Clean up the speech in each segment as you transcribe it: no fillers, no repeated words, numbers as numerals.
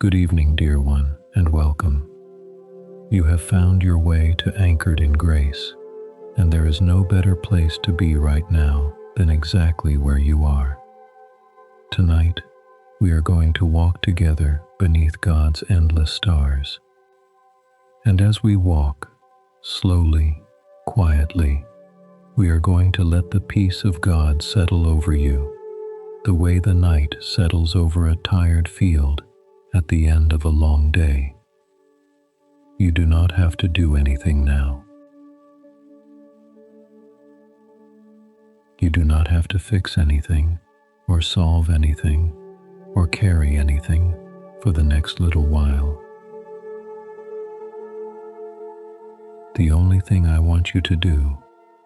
Good evening, dear one, and welcome. You have found your way to Anchored in Grace, and there is no better place to be right now than exactly where you are. Tonight, we are going to walk together beneath God's endless stars. And as we walk, slowly, quietly, we are going to let the peace of God settle over you, the way the night settles over a tired field at the end of a long day. You do not have to do anything now. You do not have to fix anything, or solve anything, or carry anything for the next little while. The only thing I want you to do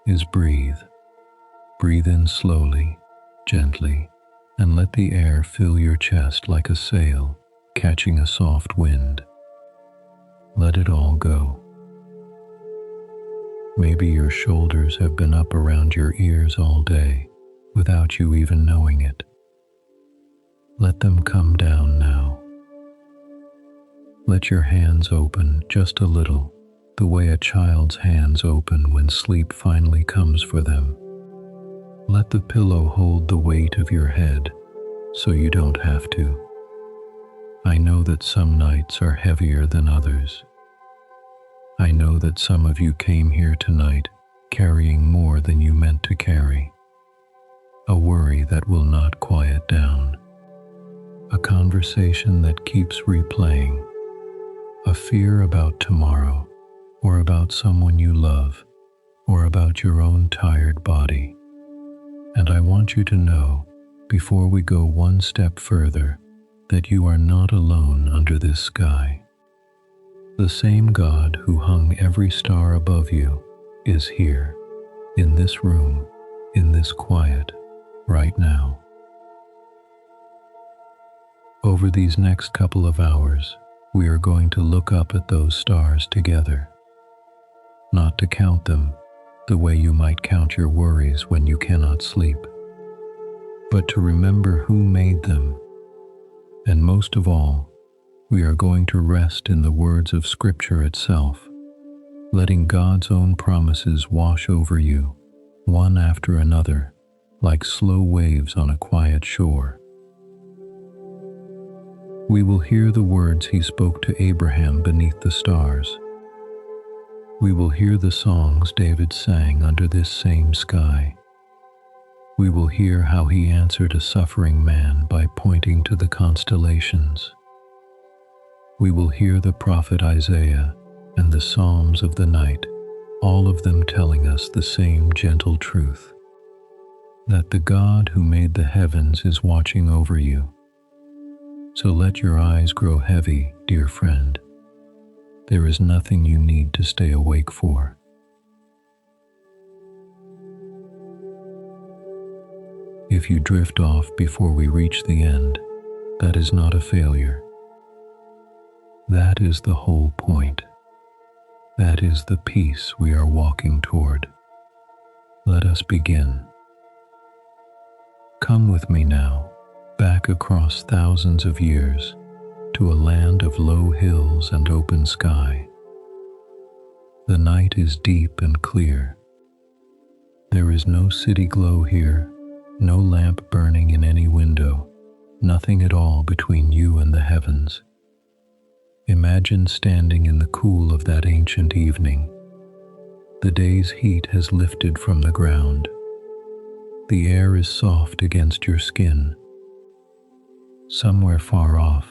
is breathe. Breathe in slowly, gently, and let the air fill your chest like a sail catching a soft wind. Let it all go. Maybe your shoulders have been up around your ears all day without you even knowing it. Let them come down now. Let your hands open just a little, the way a child's hands open when sleep finally comes for them. Let the pillow hold the weight of your head so you don't have to. I know that some nights are heavier than others. I know that some of you came here tonight carrying more than you meant to carry. A worry that will not quiet down. A conversation that keeps replaying. A fear about tomorrow, or about someone you love, or about your own tired body. And I want you to know, before we go one step further, that you are not alone under this sky. The same God who hung every star above you is here, in this room, in this quiet, right now. Over these next couple of hours, we are going to look up at those stars together. Not to count them, the way you might count your worries when you cannot sleep, but to remember who made them. And most of all, we are going to rest in the words of Scripture itself, letting God's own promises wash over you, one after another, like slow waves on a quiet shore. We will hear the words He spoke to Abraham beneath the stars. We will hear the songs David sang under this same sky. We will hear how He answered a suffering man by pointing to the constellations. We will hear the prophet Isaiah and the Psalms of the night, all of them telling us the same gentle truth, that the God who made the heavens is watching over you. So let your eyes grow heavy, dear friend. There is nothing you need to stay awake for. If you drift off before we reach the end, that is not a failure. That is the whole point. That is the peace we are walking toward. Let us begin. Come with me now, back across thousands of years, to a land of low hills and open sky. The night is deep and clear. There is no city glow here, no lamp burning in any window, nothing at all between you and the heavens. Imagine standing in the cool of that ancient evening. The day's heat has lifted from the ground. The air is soft against your skin. Somewhere far off,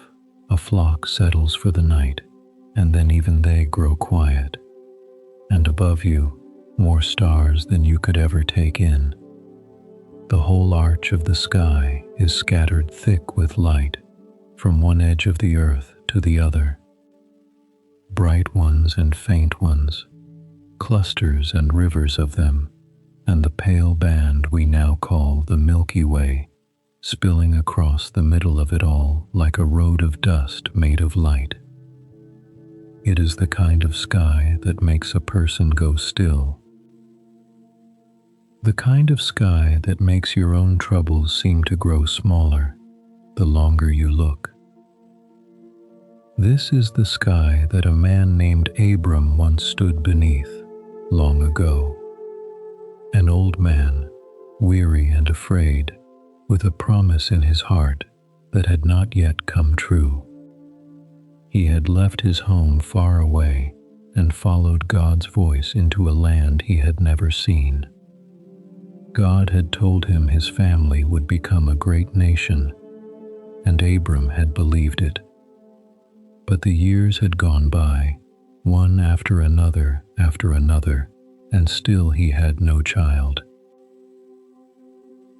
a flock settles for the night, and then even they grow quiet. And above you, more stars than you could ever take in. The whole arch of the sky is scattered thick with light, from one edge of the earth to the other. Bright ones and faint ones, clusters and rivers of them, and the pale band we now call the Milky Way, spilling across the middle of it all like a road of dust made of light. It is the kind of sky that makes a person go still. The kind of sky that makes your own troubles seem to grow smaller the longer you look. This is the sky that a man named Abram once stood beneath, long ago. An old man, weary and afraid, with a promise in his heart that had not yet come true. He had left his home far away and followed God's voice into a land he had never seen. God had told him his family would become a great nation, and Abram had believed it. But the years had gone by, one after another, and still he had no child.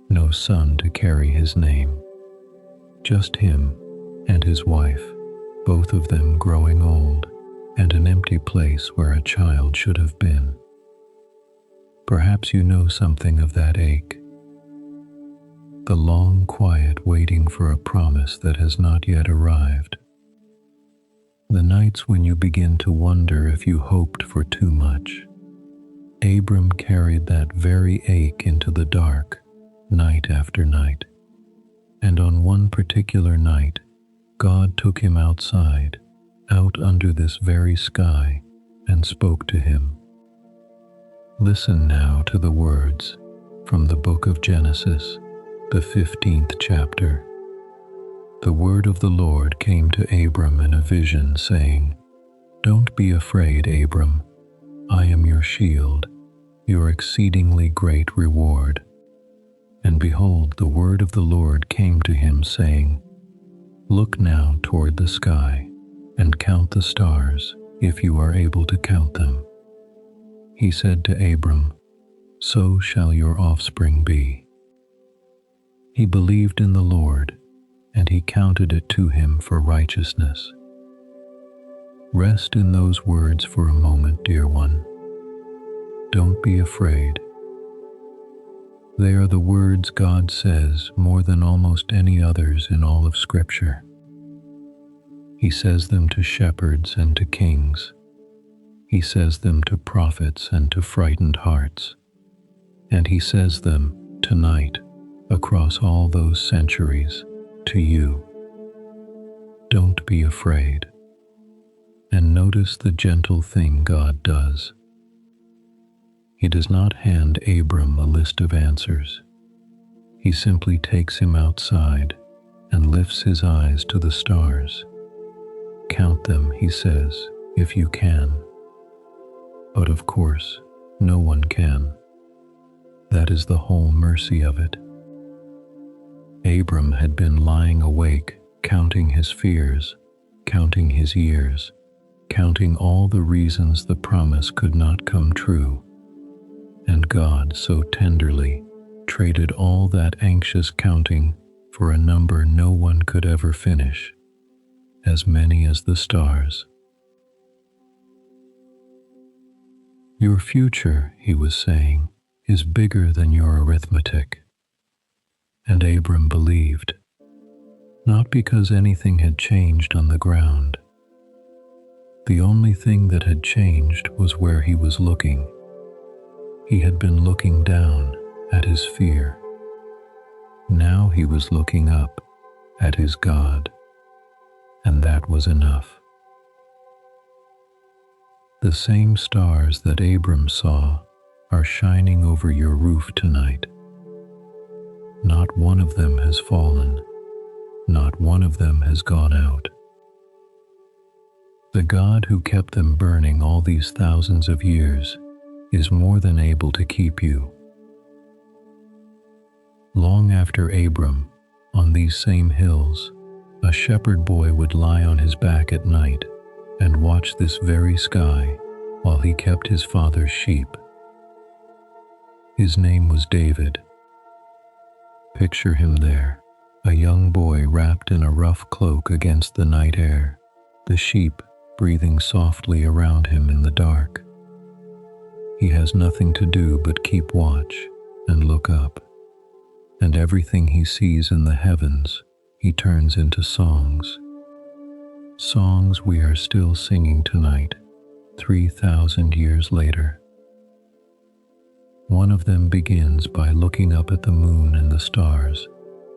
No son to carry his name. Just him and his wife, both of them growing old, and an empty place where a child should have been. Perhaps you know something of that ache. The long quiet waiting for a promise that has not yet arrived. The nights when you begin to wonder if you hoped for too much. Abram carried that very ache into the dark, night after night. And on one particular night, God took him outside, out under this very sky, and spoke to him. Listen now to the words from the book of Genesis, the 15th chapter. The word of the Lord came to Abram in a vision, saying, "Don't be afraid, Abram. I am your shield, your exceedingly great reward." And behold, the word of the Lord came to him, saying, "Look now toward the sky, and count the stars, if you are able to count them." He said to Abram, "So shall your offspring be." He believed in the Lord, and he counted it to him for righteousness. Rest in those words for a moment, dear one. Don't be afraid. They are the words God says more than almost any others in all of Scripture. He says them to shepherds and to kings. He says them to prophets and to frightened hearts. And he says them tonight, across all those centuries, to you. Don't be afraid. And notice the gentle thing God does. He does not hand Abram a list of answers. He simply takes him outside and lifts his eyes to the stars. Count them, he says, if you can. But of course, no one can. That is the whole mercy of it. Abram had been lying awake, counting his fears, counting his years, counting all the reasons the promise could not come true. And God so tenderly traded all that anxious counting for a number no one could ever finish, as many as the stars. Your future, he was saying, is bigger than your arithmetic. And Abram believed, not because anything had changed on the ground. The only thing that had changed was where he was looking. He had been looking down at his fear. Now he was looking up at his God, and that was enough. The same stars that Abram saw are shining over your roof tonight. Not one of them has fallen. Not one of them has gone out. The God who kept them burning all these thousands of years is more than able to keep you. Long after Abram, on these same hills, a shepherd boy would lie on his back at night and watch this very sky while he kept his father's sheep. His name was David. Picture him there, a young boy wrapped in a rough cloak against the night air, the sheep breathing softly around him in the dark. He has nothing to do but keep watch and look up, and everything he sees in the heavens he turns into songs. Songs we are still singing tonight, 3,000 years later. One of them begins by looking up at the moon and the stars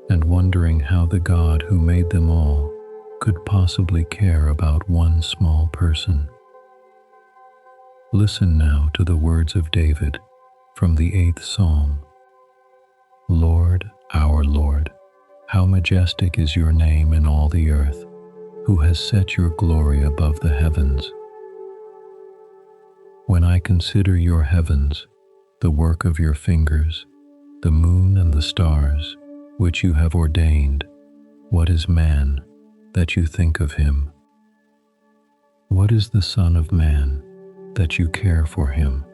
and wondering how the God who made them all could possibly care about one small person. Listen now to the words of David from the 8th Psalm. Lord, our Lord, how majestic is your name in all the earth, who has set your glory above the heavens. When I consider your heavens, the work of your fingers, the moon and the stars, which you have ordained, what is man, that you think of him? What is the Son of Man, that you care for him?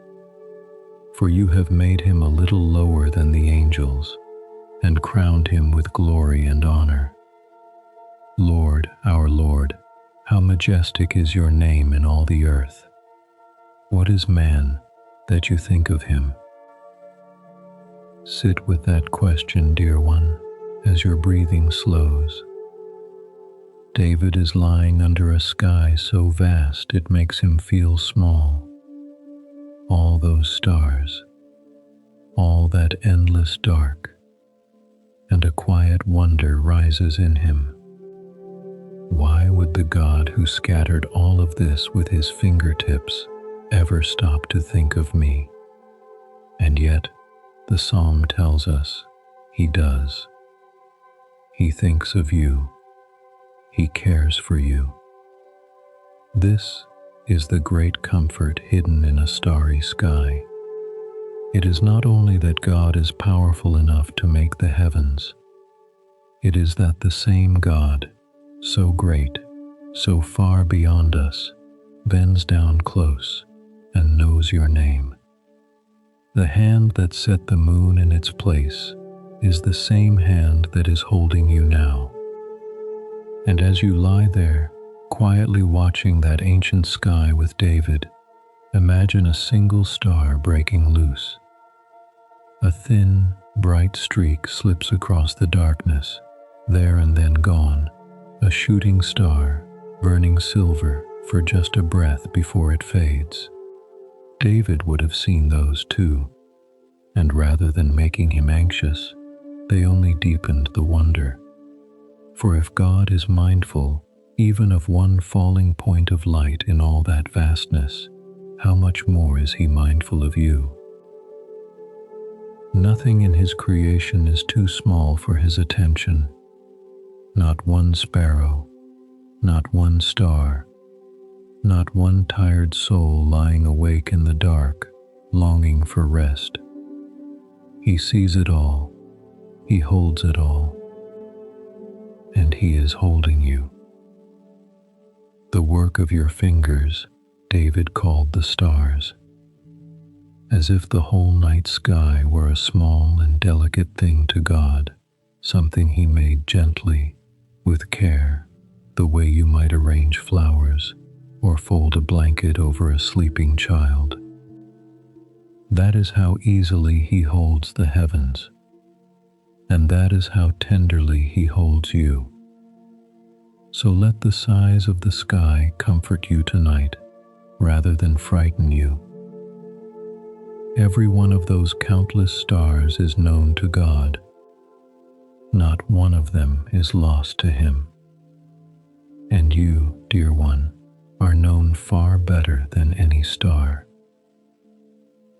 For you have made him a little lower than the angels, and crowned him with glory and honor. Lord, our Lord, how majestic is your name in all the earth. What is man, that you think of him? Sit with that question, dear one, as your breathing slows. David is lying under a sky so vast it makes him feel small. All those stars, all that endless dark, and a quiet wonder rises in him. Why would the God who scattered all of this with his fingertips ever stop to think of me? And yet, the psalm tells us he does. He thinks of you. He cares for you. This is the great comfort hidden in a starry sky. It is not only that God is powerful enough to make the heavens, it is that the same God, so great, so far beyond us, bends down close and knows your name. The hand that set the moon in its place is the same hand that is holding you now. And as you lie there, quietly watching that ancient sky with David, imagine a single star breaking loose. A thin, bright streak slips across the darkness, there and then gone, a shooting star, burning silver for just a breath before it fades. David would have seen those too, and rather than making him anxious, they only deepened the wonder. For if God is mindful even of one falling point of light in all that vastness, how much more is he mindful of you? Nothing in his creation is too small for his attention. Not one sparrow, not one star, not one tired soul lying awake in the dark, longing for rest. He sees it all, he holds it all, and he is holding you. The work of your fingers, David called the stars, as if the whole night sky were a small and delicate thing to God, something he made gently, with care, the way you might arrange flowers or fold a blanket over a sleeping child. That is how easily he holds the heavens, and that is how tenderly he holds you. So let the size of the sky comfort you tonight, rather than frighten you. Every one of those countless stars is known to God. Not one of them is lost to him. And you, dear one, are known far better than any star.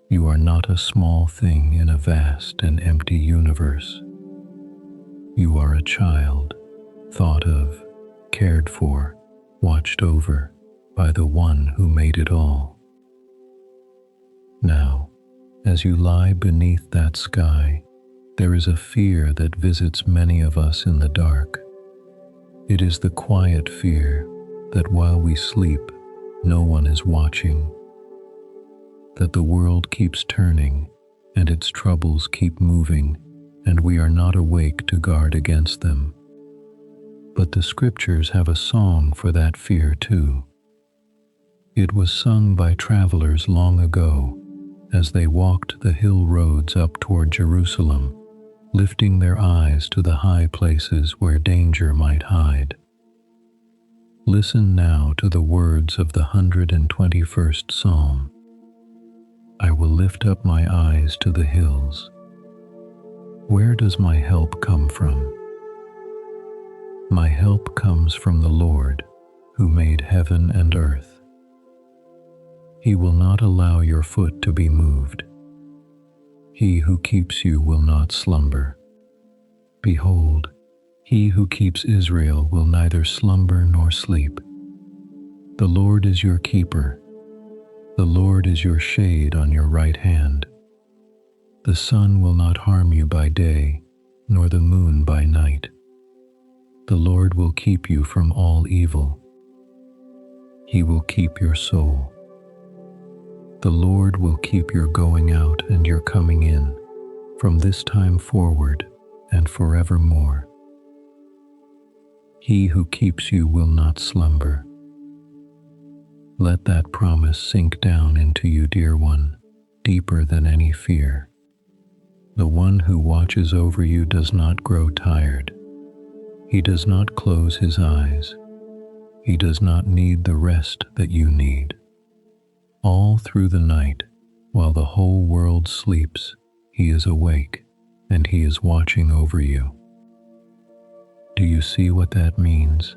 You are not a small thing in a vast and empty universe. You are a child, thought of, cared for, watched over by the one who made it all. Now, as you lie beneath that sky, there is a fear that visits many of us in the dark. It is the quiet fear that while we sleep, no one is watching, that the world keeps turning and its troubles keep moving, and we are not awake to guard against them. But the scriptures have a song for that fear too. It was sung by travelers long ago as they walked the hill roads up toward Jerusalem, lifting their eyes to the high places where danger might hide. Listen now to the words of the 121st Psalm. I will lift up my eyes to the hills. Where does my help come from? My help comes from the Lord, who made heaven and earth. He will not allow your foot to be moved. He who keeps you will not slumber. Behold, he who keeps Israel will neither slumber nor sleep. The Lord is your keeper. The Lord is your shade on your right hand. The sun will not harm you by day, nor the moon by night. The Lord will keep you from all evil. He will keep your soul. The Lord will keep your going out and your coming in, from this time forward and forevermore. He who keeps you will not slumber. Let that promise sink down into you, dear one, deeper than any fear. The one who watches over you does not grow tired. He does not close his eyes. He does not need the rest that you need. All through the night, while the whole world sleeps, he is awake and he is watching over you. Do you see what that means?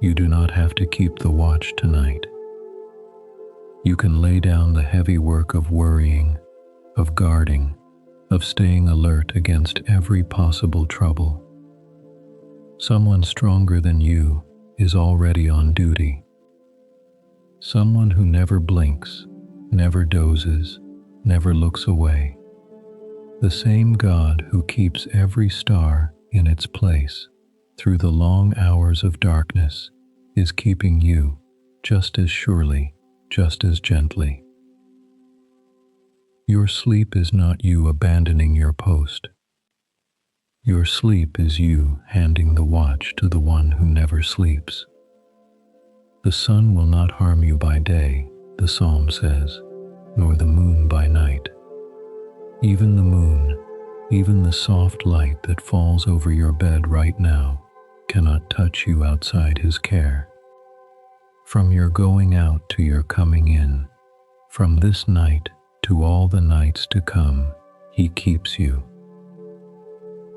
You do not have to keep the watch tonight. You can lay down the heavy work of worrying, of guarding, of staying alert against every possible trouble. Someone stronger than you is already on duty. Someone who never blinks, never dozes, never looks away. The same God who keeps every star in its place through the long hours of darkness is keeping you just as surely, just as gently. Your sleep is not you abandoning your post. Your sleep is you handing the watch to the one who never sleeps. The sun will not harm you by day, the psalm says, nor the moon by night. Even the moon, even the soft light that falls over your bed right now, cannot touch you outside his care. From your going out to your coming in, from this night to all the nights to come, he keeps you.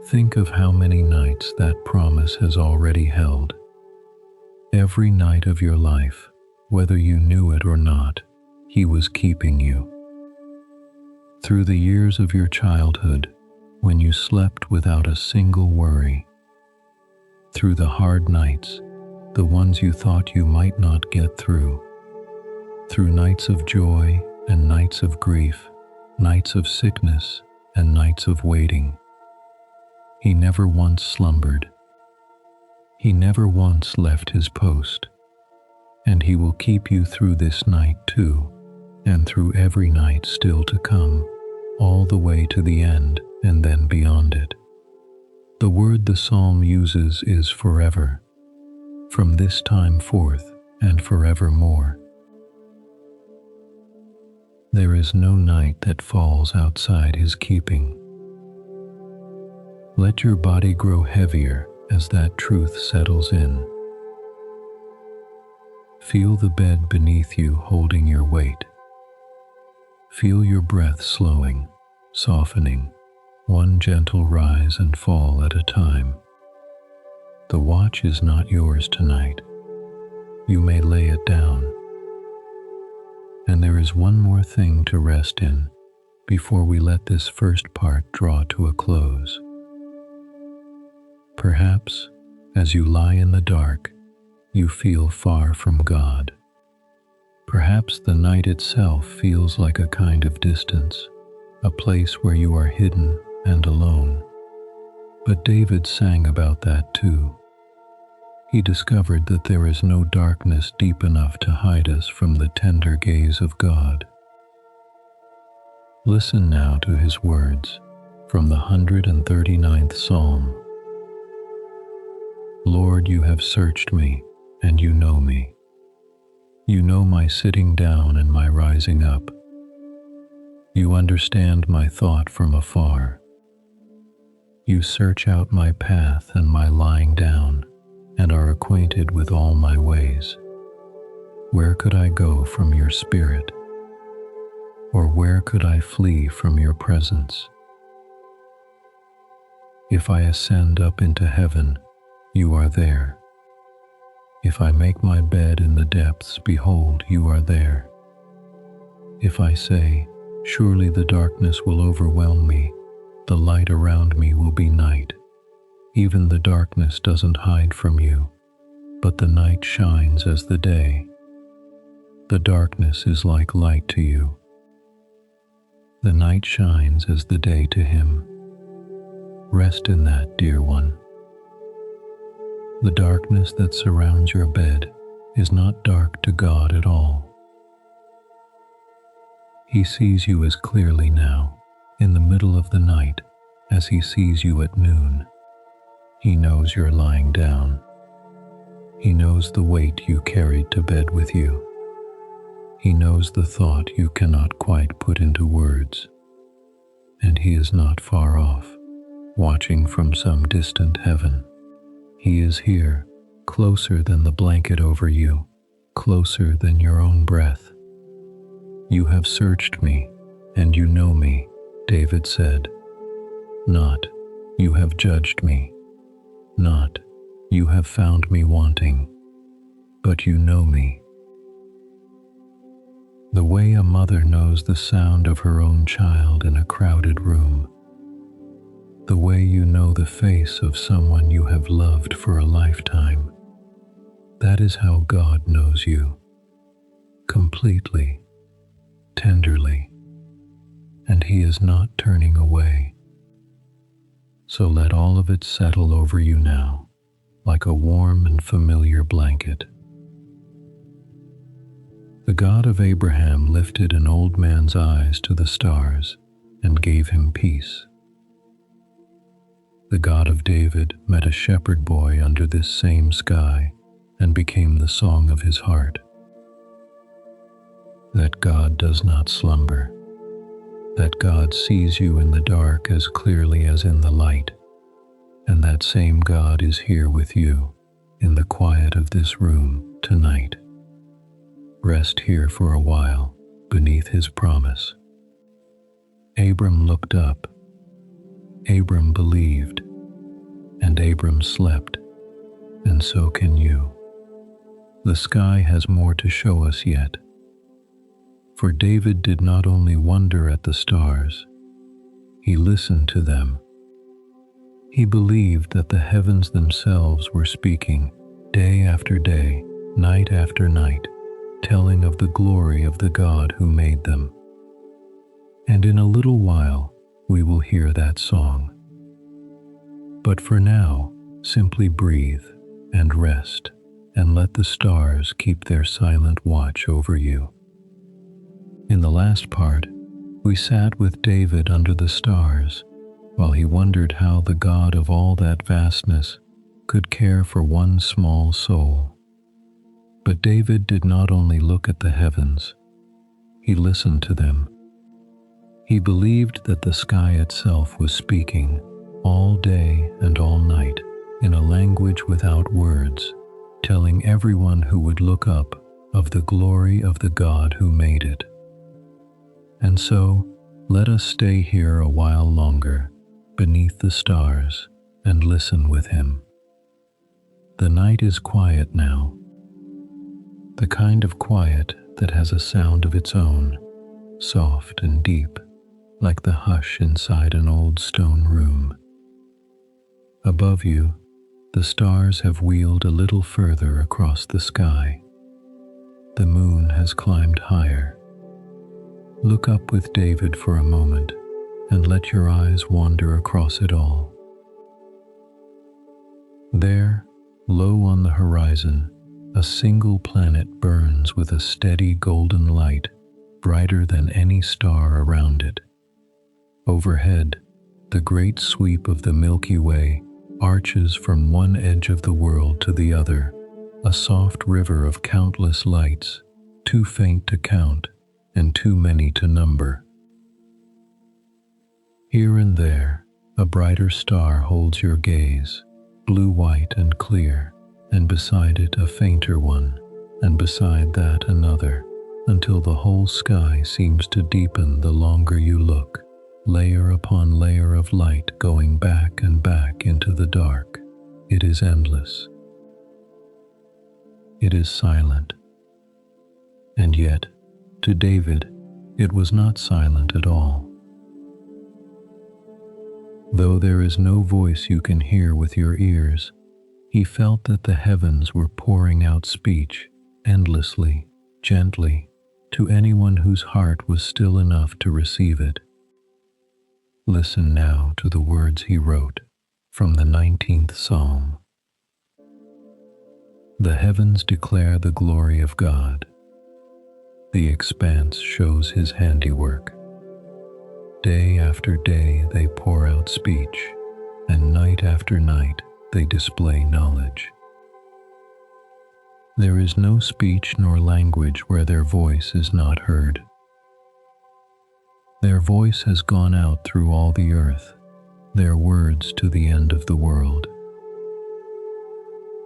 Think of how many nights that promise has already held. Every night of your life, whether you knew it or not, he was keeping you. Through the years of your childhood, when you slept without a single worry. Through the hard nights, the ones you thought you might not get through. Through nights of joy and nights of grief, nights of sickness and nights of waiting. He never once slumbered. He never once left his post. And he will keep you through this night too, and through every night still to come, all the way to the end and then beyond it. The word the psalm uses is forever, from this time forth and forevermore. There is no night that falls outside his keeping. Let your body grow heavier as that truth settles in. Feel the bed beneath you holding your weight. Feel your breath slowing, softening, one gentle rise and fall at a time. The watch is not yours tonight. You may lay it down. And there is one more thing to rest in before we let this first part draw to a close. Perhaps, as you lie in the dark, you feel far from God. Perhaps the night itself feels like a kind of distance, a place where you are hidden and alone. But David sang about that too. He discovered that there is no darkness deep enough to hide us from the tender gaze of God. Listen now to his words from the 139th Psalm. Lord, you have searched me, and you know me. You know my sitting down and my rising up. You understand my thought from afar. You search out my path and my lying down, and are acquainted with all my ways. Where could I go from your spirit? Or where could I flee from your presence? If I ascend up into heaven, you are there. If I make my bed in the depths, behold, you are there. If I say, surely the darkness will overwhelm me, the light around me will be night. Even the darkness doesn't hide from you, but the night shines as the day. The darkness is like light to you. The night shines as the day to him. Rest in that, dear one. The darkness that surrounds your bed is not dark to God at all. He sees you as clearly now, in the middle of the night, as he sees you at noon. He knows you're lying down. He knows the weight you carried to bed with you. He knows the thought you cannot quite put into words. And he is not far off, watching from some distant heaven. He is here, closer than the blanket over you, closer than your own breath. You have searched me, and you know me, David said. Not, you have judged me. Not, you have found me wanting. But you know me. The way a mother knows the sound of her own child in a crowded room. The way you know the face of someone you have loved for a lifetime. That is how God knows you. Completely, tenderly, and he is not turning away. So let all of it settle over you now, like a warm and familiar blanket. The God of Abraham lifted an old man's eyes to the stars and gave him peace. The God of David met a shepherd boy under this same sky and became the song of his heart. That God does not slumber, that God sees you in the dark as clearly as in the light, and that same God is here with you in the quiet of this room tonight. Rest here for a while beneath his promise. Abram looked up. Abram believed, and Abram slept, and so can you. The sky has more to show us yet. For David did not only wonder at the stars, he listened to them. He believed that the heavens themselves were speaking day after day, night after night, telling of the glory of the God who made them. And in a little while, we will hear that song. But for now, simply breathe and rest and let the stars keep their silent watch over you. In the last part, we sat with David under the stars while he wondered how the God of all that vastness could care for one small soul. But David did not only look at the heavens, he listened to them. He believed that the sky itself was speaking all day and all night in a language without words, telling everyone who would look up of the glory of the God who made it. And so, let us stay here a while longer beneath the stars and listen with him. The night is quiet now, the kind of quiet that has a sound of its own, soft and deep, like the hush inside an old stone room. Above you, the stars have wheeled a little further across the sky. The moon has climbed higher. Look up with David for a moment and let your eyes wander across it all. There, low on the horizon, a single planet burns with a steady golden light, brighter than any star around it. Overhead, the great sweep of the Milky Way arches from one edge of the world to the other, a soft river of countless lights, too faint to count and too many to number. Here and there, a brighter star holds your gaze, blue-white and clear, and beside it a fainter one, and beside that another, until the whole sky seems to deepen the longer you look, layer upon layer of light going back and back into the dark. It is endless. It is silent. And yet, to David, it was not silent at all. Though there is no voice you can hear with your ears, he felt that the heavens were pouring out speech, endlessly, gently, to anyone whose heart was still enough to receive it. Listen now to the words he wrote from the 19th Psalm. The heavens declare the glory of God. The expanse shows his handiwork. Day after day they pour out speech, and night after night they display knowledge. There is no speech nor language where their voice is not heard. Their voice has gone out through all the earth, their words to the end of the world.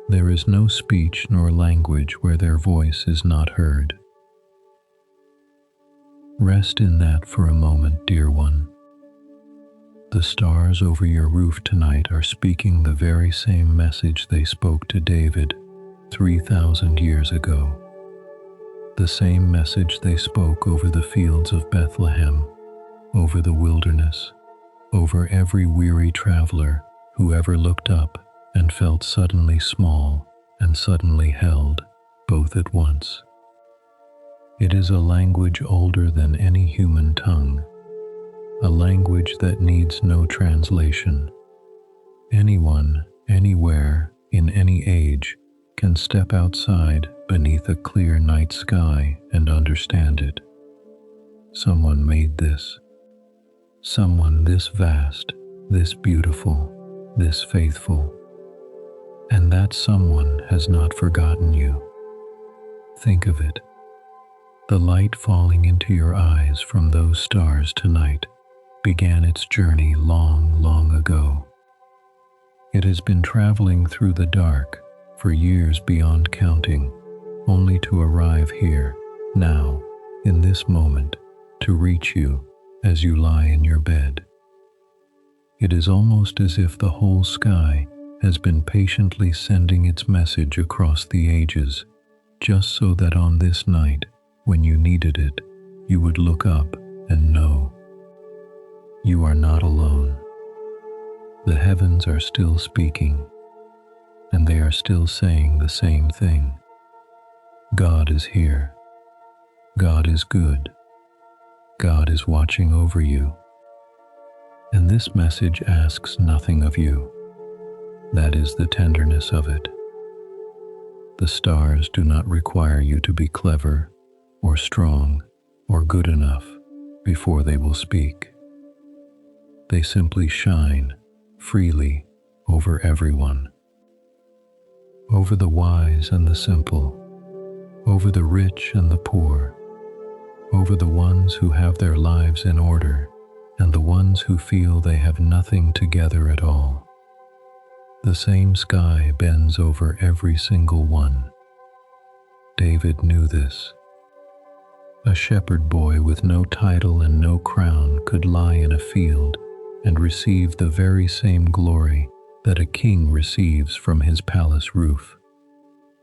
There is no speech nor language where their voice is not heard. Rest in that for a moment, dear one. The stars over your roof tonight are speaking the very same message they spoke to David 3,000 years ago. The same message they spoke over the fields of Bethlehem, over the wilderness, over every weary traveler who ever looked up and felt suddenly small and suddenly held, both at once. It is a language older than any human tongue, a language that needs no translation. Anyone, anywhere, in any age, can step outside beneath a clear night sky and understand it. Someone made this. Someone this vast, this beautiful, this faithful. And that someone has not forgotten you. Think of it. The light falling into your eyes from those stars tonight began its journey long, long ago. It has been traveling through the dark for years beyond counting, only to arrive here, now, in this moment, to reach you as you lie in your bed. It is almost as if the whole sky has been patiently sending its message across the ages, just so that on this night, when you needed it, you would look up and know. You are not alone. The heavens are still speaking, and they are still saying the same thing. God is here. God is good. God is watching over you. And this message asks nothing of you. That is the tenderness of it. The stars do not require you to be clever, or strong, or good enough before they will speak. They simply shine freely over everyone. Over the wise and the simple, over the rich and the poor, over the ones who have their lives in order and the ones who feel they have nothing together at all. The same sky bends over every single one. David knew this. A shepherd boy with no title and no crown could lie in a field and receive the very same glory that a king receives from his palace roof.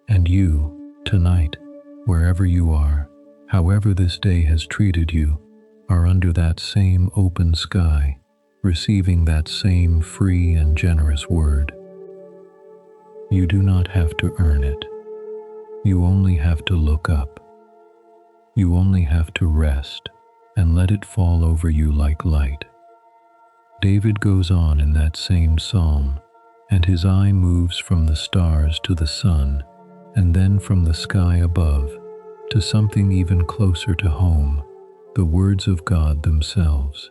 And you, tonight, wherever you are, however this day has treated you, are under that same open sky, receiving that same free and generous word. You do not have to earn it. You only have to look up. You only have to rest and let it fall over you like light. David goes on in that same psalm, and his eye moves from the stars to the sun, and then from the sky above to something even closer to home, the words of God themselves.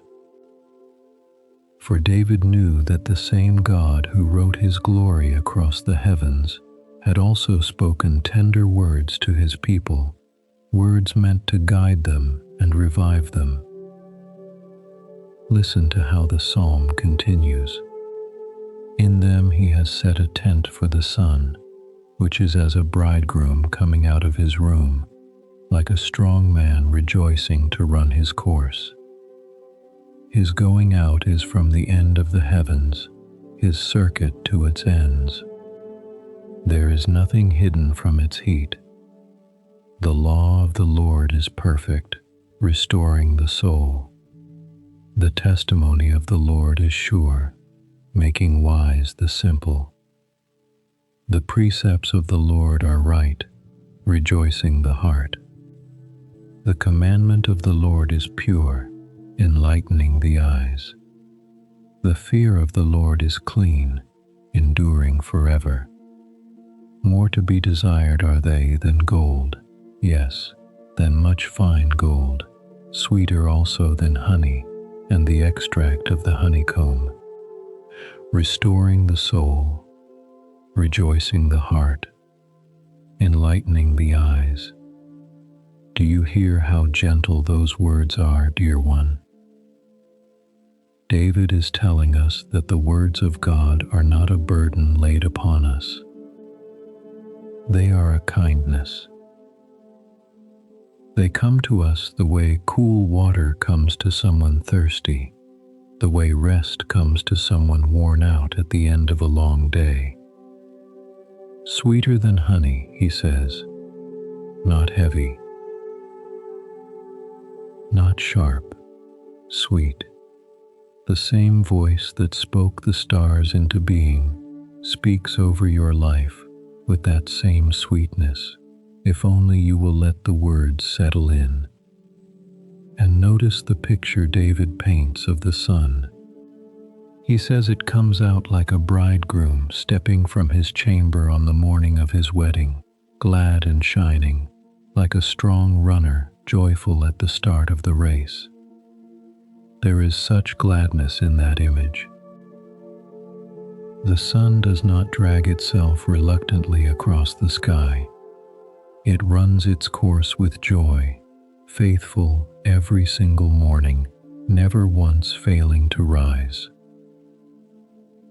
For David knew that the same God who wrote his glory across the heavens had also spoken tender words to his people, words meant to guide them and revive them. Listen to how the psalm continues. In them he has set a tent for the sun, which is as a bridegroom coming out of his room, like a strong man rejoicing to run his course. His going out is from the end of the heavens, his circuit to its ends, There is nothing hidden from its heat. The law of the Lord is perfect, restoring the soul. The testimony of the Lord is sure, making wise the simple. The precepts of the Lord are right, rejoicing the heart. The commandment of the Lord is pure, enlightening the eyes. The fear of the Lord is clean, enduring forever. More to be desired are they than gold, yes, than much fine gold, sweeter also than honey, and the extract of the honeycomb, restoring the soul, rejoicing the heart, enlightening the eyes. Do you hear how gentle those words are, dear one? David is telling us that the words of God are not a burden laid upon us. They are a kindness. They come to us the way cool water comes to someone thirsty, the way rest comes to someone worn out at the end of a long day. Sweeter than honey, he says, not heavy, not sharp, sweet. The same voice that spoke the stars into being speaks over your life with that same sweetness, if only you will let the words settle in. And notice the picture David paints of the sun. He says it comes out like a bridegroom stepping from his chamber on the morning of his wedding, glad and shining, like a strong runner joyful at the start of the race. There is such gladness in that image. The sun does not drag itself reluctantly across the sky. It runs its course with joy, faithful every single morning, never once failing to rise.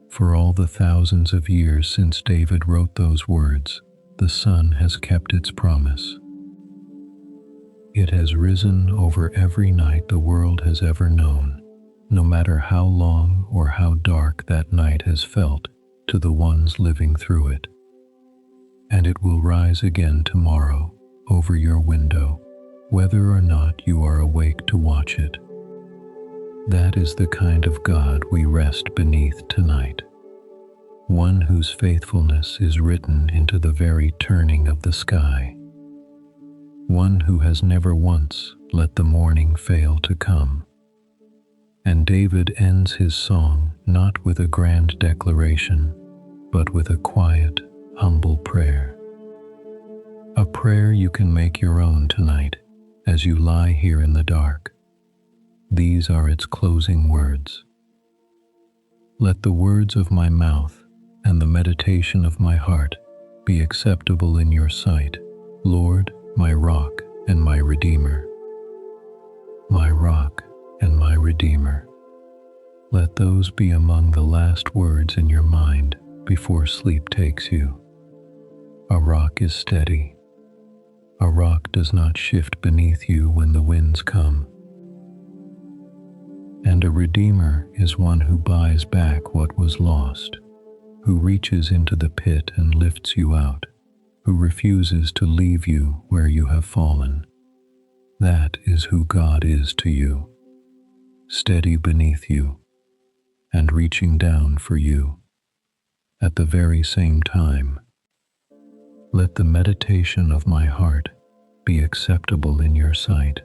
For all the thousands of years since David wrote those words, the sun has kept its promise. It has risen over every night the world has ever known, no matter how long or how dark that night has felt to the ones living through it. And it will rise again tomorrow over your window, whether or not you are awake to watch it. That is the kind of God we rest beneath tonight, one whose faithfulness is written into the very turning of the sky, one who has never once let the morning fail to come. And David ends his song not with a grand declaration, but with a quiet, humble prayer. A prayer you can make your own tonight as you lie here in the dark. These are its closing words. Let the words of my mouth and the meditation of my heart be acceptable in your sight, Lord, my rock and my redeemer. My rock and my redeemer. Let those be among the last words in your mind before sleep takes you. A rock is steady. A rock does not shift beneath you when the winds come. And a redeemer is one who buys back what was lost, who reaches into the pit and lifts you out, who refuses to leave you where you have fallen. That is who God is to you, steady beneath you and reaching down for you. At the very same time, let the meditation of my heart be acceptable in your sight.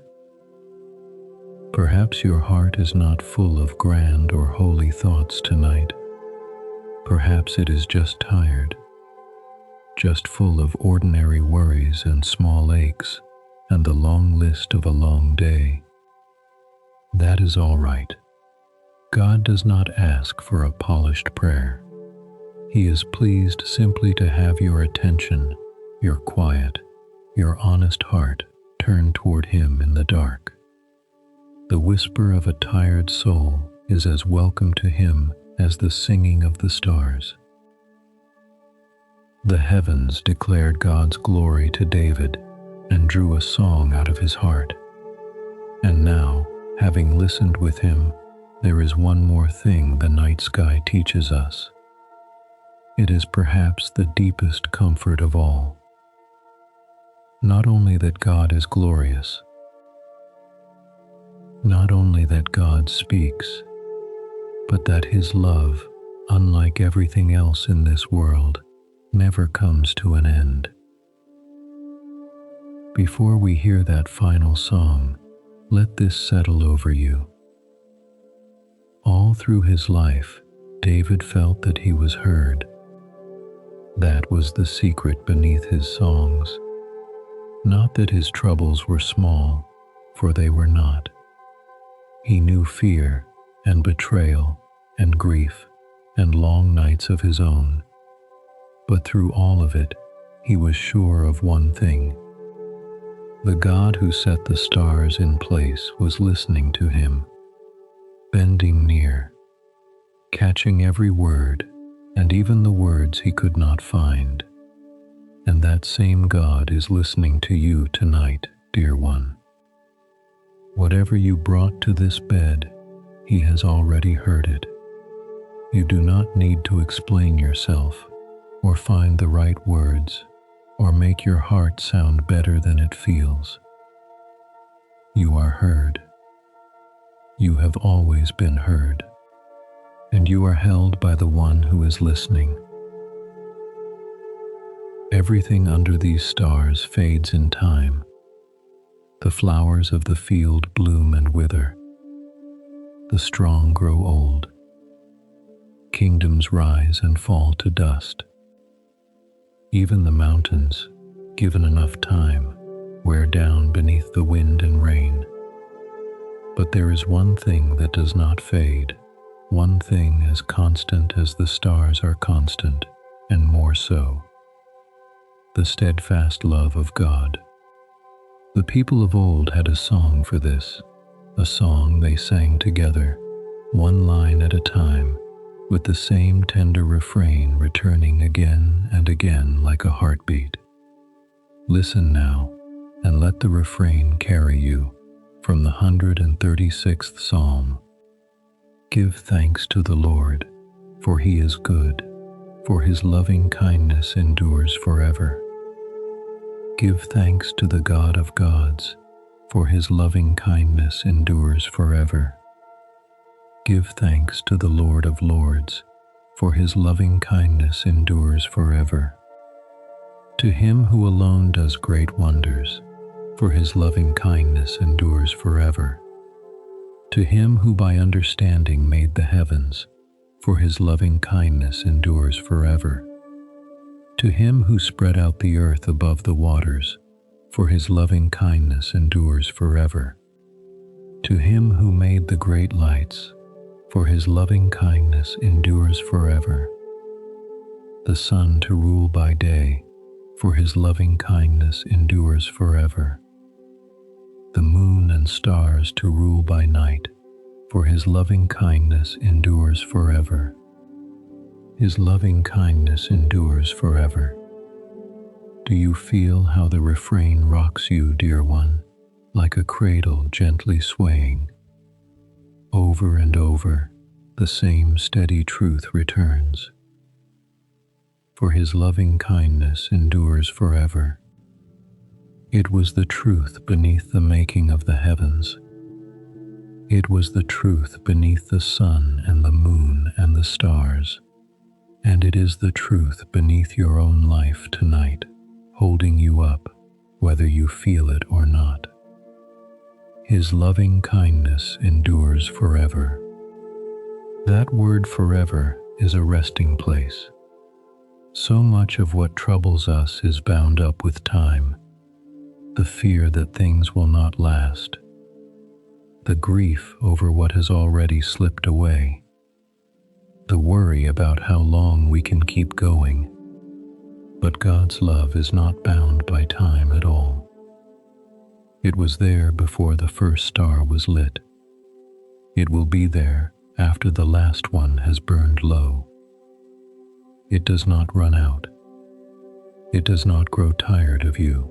Perhaps your heart is not full of grand or holy thoughts tonight. Perhaps it is just tired, just full of ordinary worries and small aches and the long list of a long day. That is all right. God does not ask for a polished prayer. He is pleased simply to have your attention, your quiet, your honest heart turned toward Him in the dark. The whisper of a tired soul is as welcome to Him as the singing of the stars. The heavens declared God's glory to David and drew a song out of his heart. And now, having listened with him, there is one more thing the night sky teaches us. It is perhaps the deepest comfort of all. Not only that God is glorious, not only that God speaks, but that His love, unlike everything else in this world, never comes to an end. Before we hear that final song, let this settle over you. All through his life, David felt that he was heard. That was the secret beneath his songs. Not that his troubles were small, for they were not. He knew fear and betrayal and grief and long nights of his own. But through all of it, he was sure of one thing. The God who set the stars in place was listening to him, bending near, catching every word, and even the words he could not find. And that same God is listening to you tonight, dear one. Whatever you brought to this bed, He has already heard it. You do not need to explain yourself, or find the right words, or make your heart sound better than it feels. You are heard. You have always been heard, and you are held by the one who is listening. Everything under these stars fades in time. The flowers of the field bloom and wither. The strong grow old. Kingdoms rise and fall to dust. Even the mountains, given enough time, wear down beneath the wind and rain. But there is one thing that does not fade, one thing as constant as the stars are constant, and more so: the steadfast love of God. The people of old had a song for this, a song they sang together, one line at a time, with the same tender refrain returning again and again like a heartbeat. Listen now, and let the refrain carry you from the 136th Psalm. Give thanks to the Lord, for He is good, for His loving kindness endures forever. Give thanks to the God of gods, for His loving kindness endures forever. Give thanks to the Lord of lords, for His loving kindness endures forever. To Him who alone does great wonders, for His loving kindness endures forever. To Him who by understanding made the heavens, for His loving kindness endures forever. To Him who spread out the earth above the waters, for His loving kindness endures forever. To Him who made the great lights, for His loving kindness endures forever. The sun to rule by day, for His loving kindness endures forever. The moon and stars to rule by night, for His loving kindness endures forever. His loving kindness endures forever. Do you feel how the refrain rocks you, dear one, like a cradle gently swaying? Over and over, the same steady truth returns. For His loving kindness endures forever. It was the truth beneath the making of the heavens. It was the truth beneath the sun and the moon and the stars. And it is the truth beneath your own life tonight, holding you up, whether you feel it or not. His loving kindness endures forever. That word forever is a resting place. So much of what troubles us is bound up with time, the fear that things will not last, the grief over what has already slipped away, the worry about how long we can keep going. But God's love is not bound by time at all. It was there before the first star was lit. It will be there after the last one has burned low. It does not run out. It does not grow tired of you.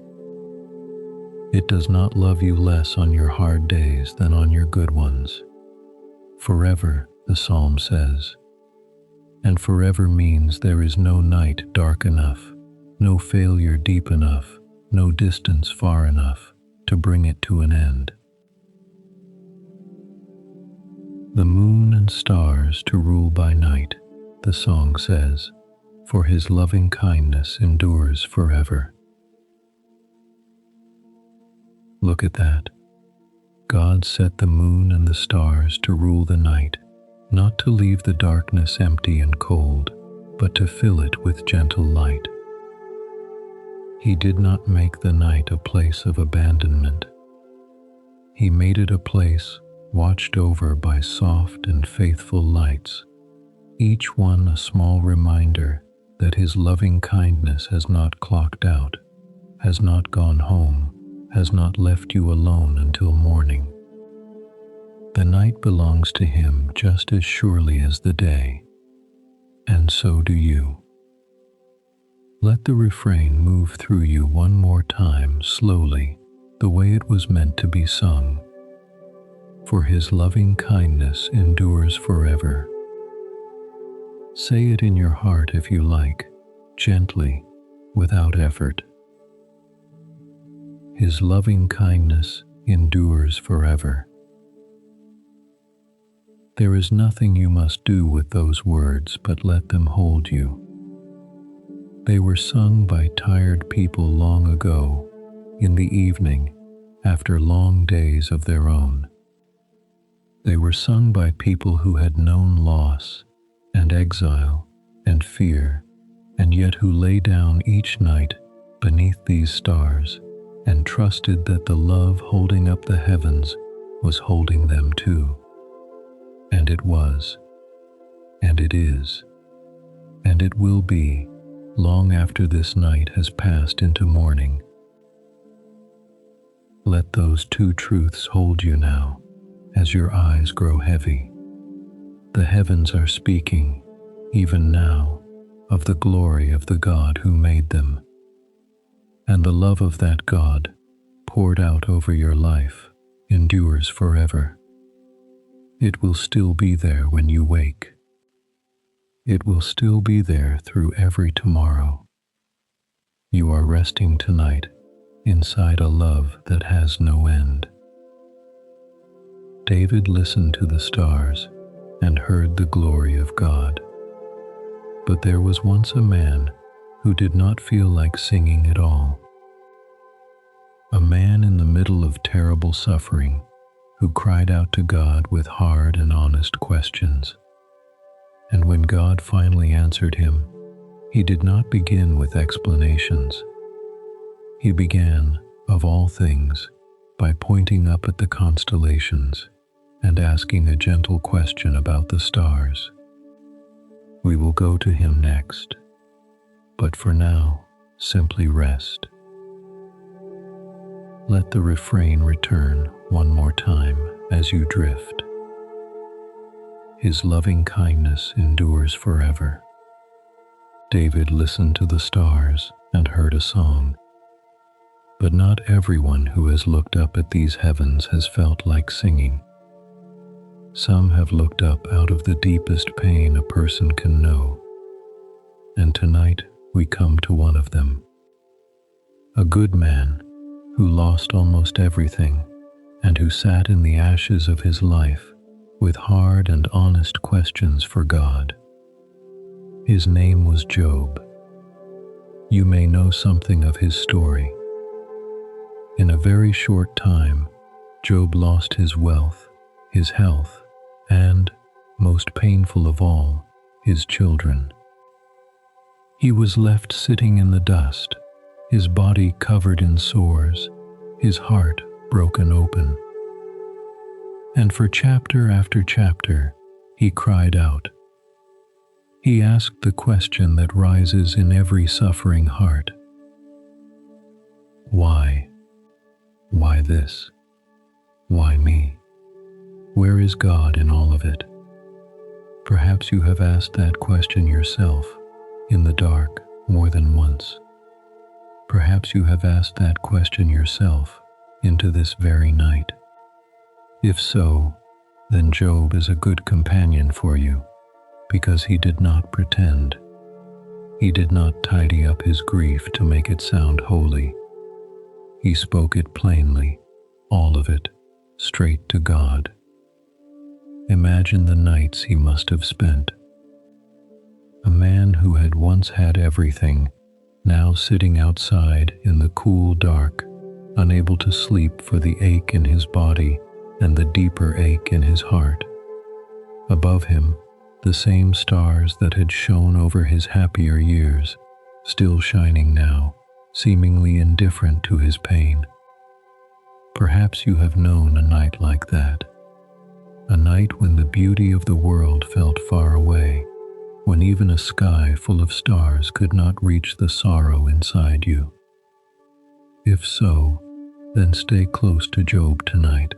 It does not love you less on your hard days than on your good ones. Forever, the psalm says. And forever means there is no night dark enough, no failure deep enough, no distance far enough to bring it to an end. The moon and stars to rule by night, the song says, for his loving kindness endures forever. Look at that. God set the moon and the stars to rule the night, not to leave the darkness empty and cold, but to fill it with gentle light. He did not make the night a place of abandonment. He made it a place watched over by soft and faithful lights, each one a small reminder that his loving kindness has not clocked out, has not gone home, has not left you alone until morning. The night belongs to him just as surely as the day, and so do you. Let the refrain move through you one more time slowly, the way it was meant to be sung. For his loving kindness endures forever. Say it in your heart if you like, gently, without effort. His loving kindness endures forever. There is nothing you must do with those words but let them hold you. They were sung by tired people long ago, in the evening, after long days of their own. They were sung by people who had known loss and exile and fear, and yet who lay down each night beneath these stars and trusted that the love holding up the heavens was holding them too. And it was, and it is, and it will be, long after this night has passed into morning. Let those two truths hold you now, as your eyes grow heavy. The heavens are speaking, even now, of the glory of the God who made them, and the love of that God, poured out over your life, endures forever. It will still be there when you wake. It will still be there through every tomorrow. You are resting tonight inside a love that has no end. David listened to the stars and heard the glory of God. But there was once a man who did not feel like singing at all. A man in the middle of terrible suffering who cried out to God with hard and honest questions. And when God finally answered him, he did not begin with explanations. He began, of all things, by pointing up at the constellations and asking a gentle question about the stars. We will go to him next, but for now, simply rest. Let the refrain return one more time as you drift. His loving kindness endures forever. David listened to the stars and heard a song. But not everyone who has looked up at these heavens has felt like singing. Some have looked up out of the deepest pain a person can know. And tonight we come to one of them. A good man who lost almost everything and who sat in the ashes of his life with hard and honest questions for God. His name was Job. You may know something of his story. In a very short time, Job lost his wealth, his health, and, most painful of all, his children. He was left sitting in the dust, his body covered in sores, his heart broken open. And for chapter after chapter, he cried out. He asked the question that rises in every suffering heart. Why? Why this? Why me? Where is God in all of it? Perhaps you have asked that question yourself, in the dark, more than once. Perhaps you have asked that question yourself into this very night. If so, then Job is a good companion for you, because he did not pretend. He did not tidy up his grief to make it sound holy. He spoke it plainly, all of it, straight to God. Imagine the nights he must have spent. A man who had once had everything, now sitting outside in the cool dark, unable to sleep for the ache in his body and the deeper ache in his heart. Above him, the same stars that had shone over his happier years, still shining now, seemingly indifferent to his pain. Perhaps you have known a night like that, a night when the beauty of the world felt far away, when even a sky full of stars could not reach the sorrow inside you. If so, then stay close to Job tonight,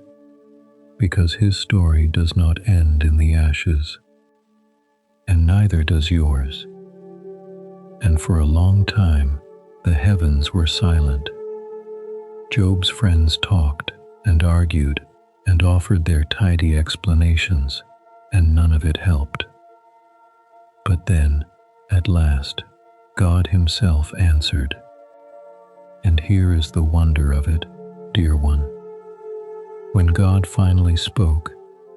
because his story does not end in the ashes, and neither does yours. And for a long time, the heavens were silent. Job's friends talked and argued and offered their tidy explanations, and none of it helped. But then, at last, God himself answered. And here is the wonder of it, dear one. When God finally spoke,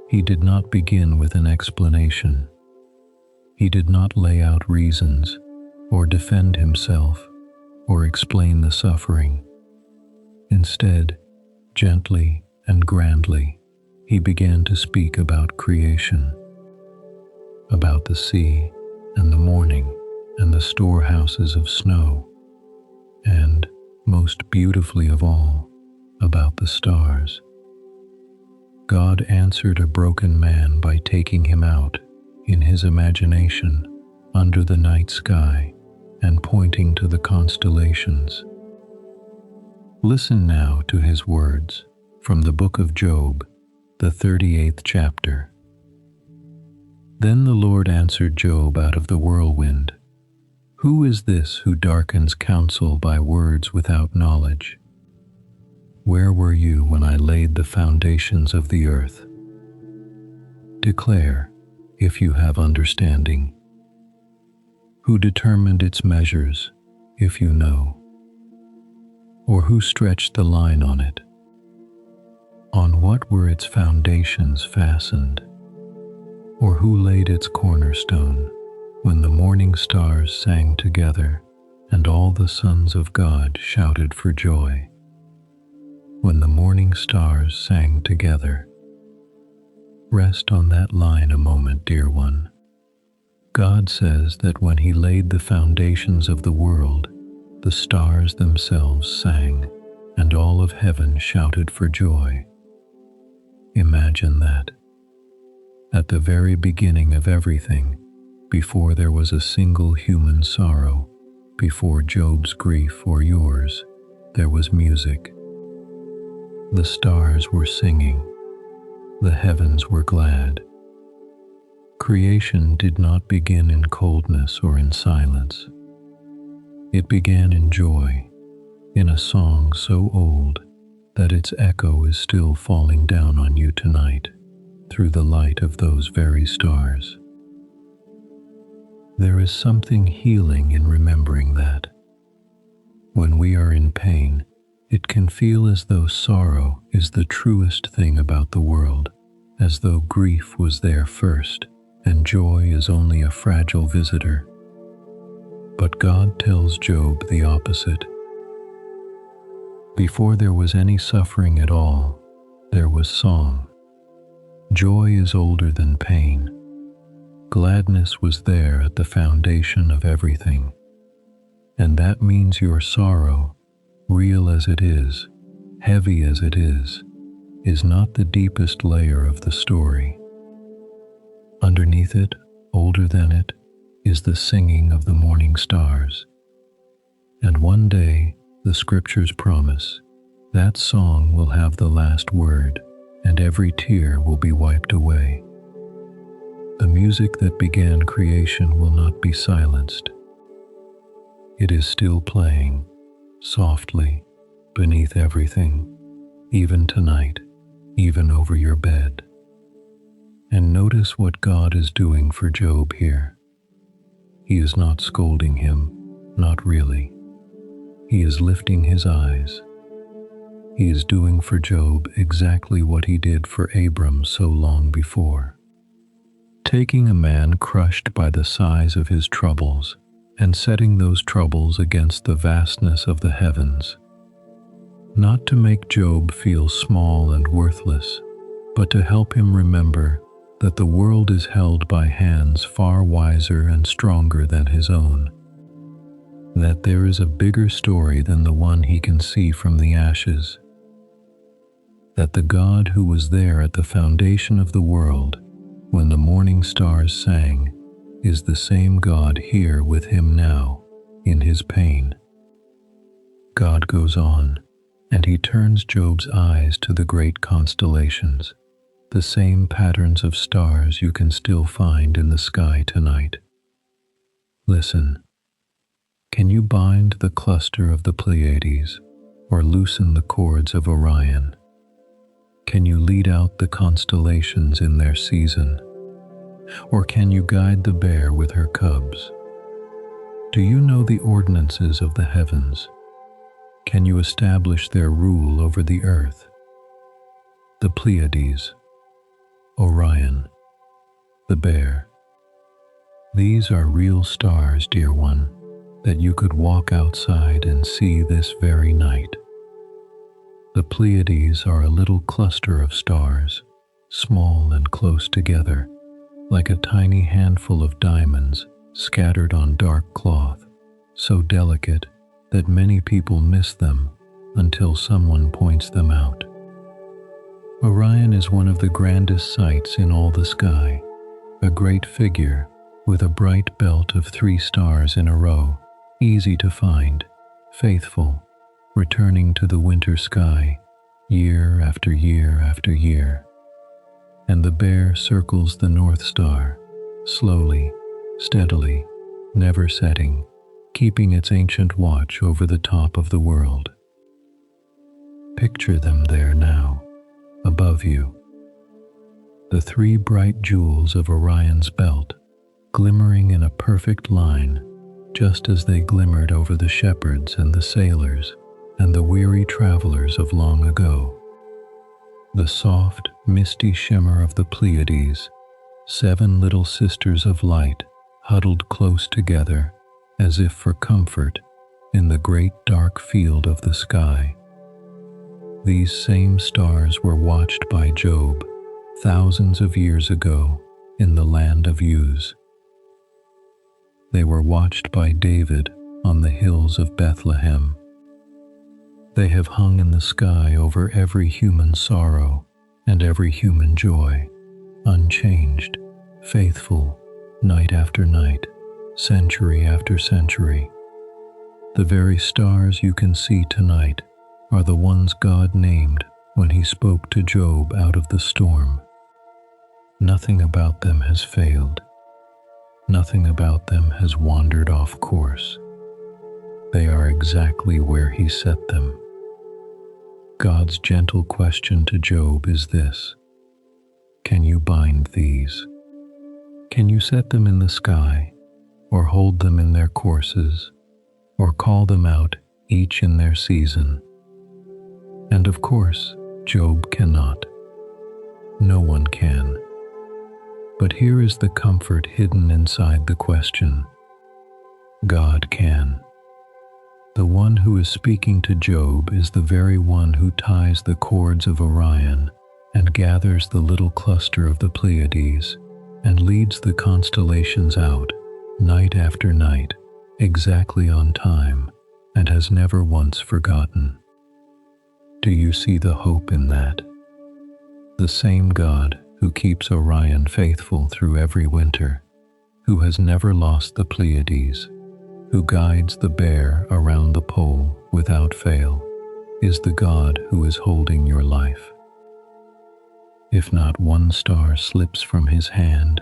he did not begin with an explanation. He did not lay out reasons, or defend himself, or explain the suffering. Instead, gently and grandly, he began to speak about creation, about the sea and the morning and the storehouses of snow, and, most beautifully of all, about the stars. God answered a broken man by taking him out, in his imagination, under the night sky, and pointing to the constellations. Listen now to his words from the book of Job, the 38th chapter. Then the Lord answered Job out of the whirlwind, "Who is this who darkens counsel by words without knowledge? Where were you when I laid the foundations of the earth? Declare, if you have understanding. Who determined its measures, if you know? Or who stretched the line on it? On what were its foundations fastened? Or who laid its cornerstone when the morning stars sang together and all the sons of God shouted for joy? When the morning stars sang together. Rest on that line a moment, dear one. God says that when he laid the foundations of the world, the stars themselves sang, and all of heaven shouted for joy. Imagine that. At the very beginning of everything, before there was a single human sorrow, before Job's grief or yours, there was music. The stars were singing. The heavens were glad. Creation did not begin in coldness or in silence. It began in joy, in a song so old that its echo is still falling down on you tonight through the light of those very stars. There is something healing in remembering that. When we are in pain, it can feel as though sorrow is the truest thing about the world, as though grief was there first and joy is only a fragile visitor. But God tells Job the opposite. Before there was any suffering at all, there was song. Joy is older than pain. Gladness was there at the foundation of everything. And that means your sorrow, real as it is, heavy as it is not the deepest layer of the story. Underneath it, older than it, is the singing of the morning stars. And one day, the scriptures promise, that song will have the last word, and every tear will be wiped away. The music that began creation will not be silenced. It is still playing, softly, beneath everything, even tonight, even over your bed. And notice what God is doing for Job here. He is not scolding him, not really. He is lifting his eyes. He is doing for Job exactly what he did for Abram so long before. Taking a man crushed by the size of his troubles and setting those troubles against the vastness of the heavens. Not to make Job feel small and worthless, but to help him remember that the world is held by hands far wiser and stronger than his own. That there is a bigger story than the one he can see from the ashes. That the God who was there at the foundation of the world when the morning stars sang is the same God here with him now, in his pain. God goes on, and he turns Job's eyes to the great constellations, the same patterns of stars you can still find in the sky tonight. Listen. Can you bind the cluster of the Pleiades, or loosen the cords of Orion? Can you lead out the constellations in their season? Or can you guide the bear with her cubs? Do you know the ordinances of the heavens? Can you establish their rule over the earth? The Pleiades, Orion, the bear. These are real stars, dear one, that you could walk outside and see this very night. The Pleiades are a little cluster of stars, small and close together, like a tiny handful of diamonds scattered on dark cloth, so delicate that many people miss them until someone points them out. Orion is one of the grandest sights in all the sky, a great figure with a bright belt of 3 stars in a row, easy to find, faithful, returning to the winter sky, year after year after year. And the bear circles the North Star, slowly, steadily, never setting, keeping its ancient watch over the top of the world. Picture them there now, above you. The 3 bright jewels of Orion's belt, glimmering in a perfect line, just as they glimmered over the shepherds and the sailors and the weary travelers of long ago. The soft, misty shimmer of the Pleiades, 7 little sisters of light huddled close together as if for comfort in the great dark field of the sky. These same stars were watched by Job thousands of years ago in the land of Uz. They were watched by David on the hills of Bethlehem. They have hung in the sky over every human sorrow and every human joy, unchanged, faithful, night after night, century after century. The very stars you can see tonight are the ones God named when he spoke to Job out of the storm. Nothing about them has failed. Nothing about them has wandered off course. They are exactly where he set them. God's gentle question to Job is this: can you bind these? Can you set them in the sky, or hold them in their courses, or call them out each in their season? And of course, Job cannot. No one can. But here is the comfort hidden inside the question. God can. The one who is speaking to Job is the very one who ties the cords of Orion and gathers the little cluster of the Pleiades and leads the constellations out, night after night, exactly on time, and has never once forgotten. Do you see the hope in that? The same God who keeps Orion faithful through every winter, who has never lost the Pleiades, who guides the bear around the pole without fail, is the God who is holding your life. If not one star slips from his hand,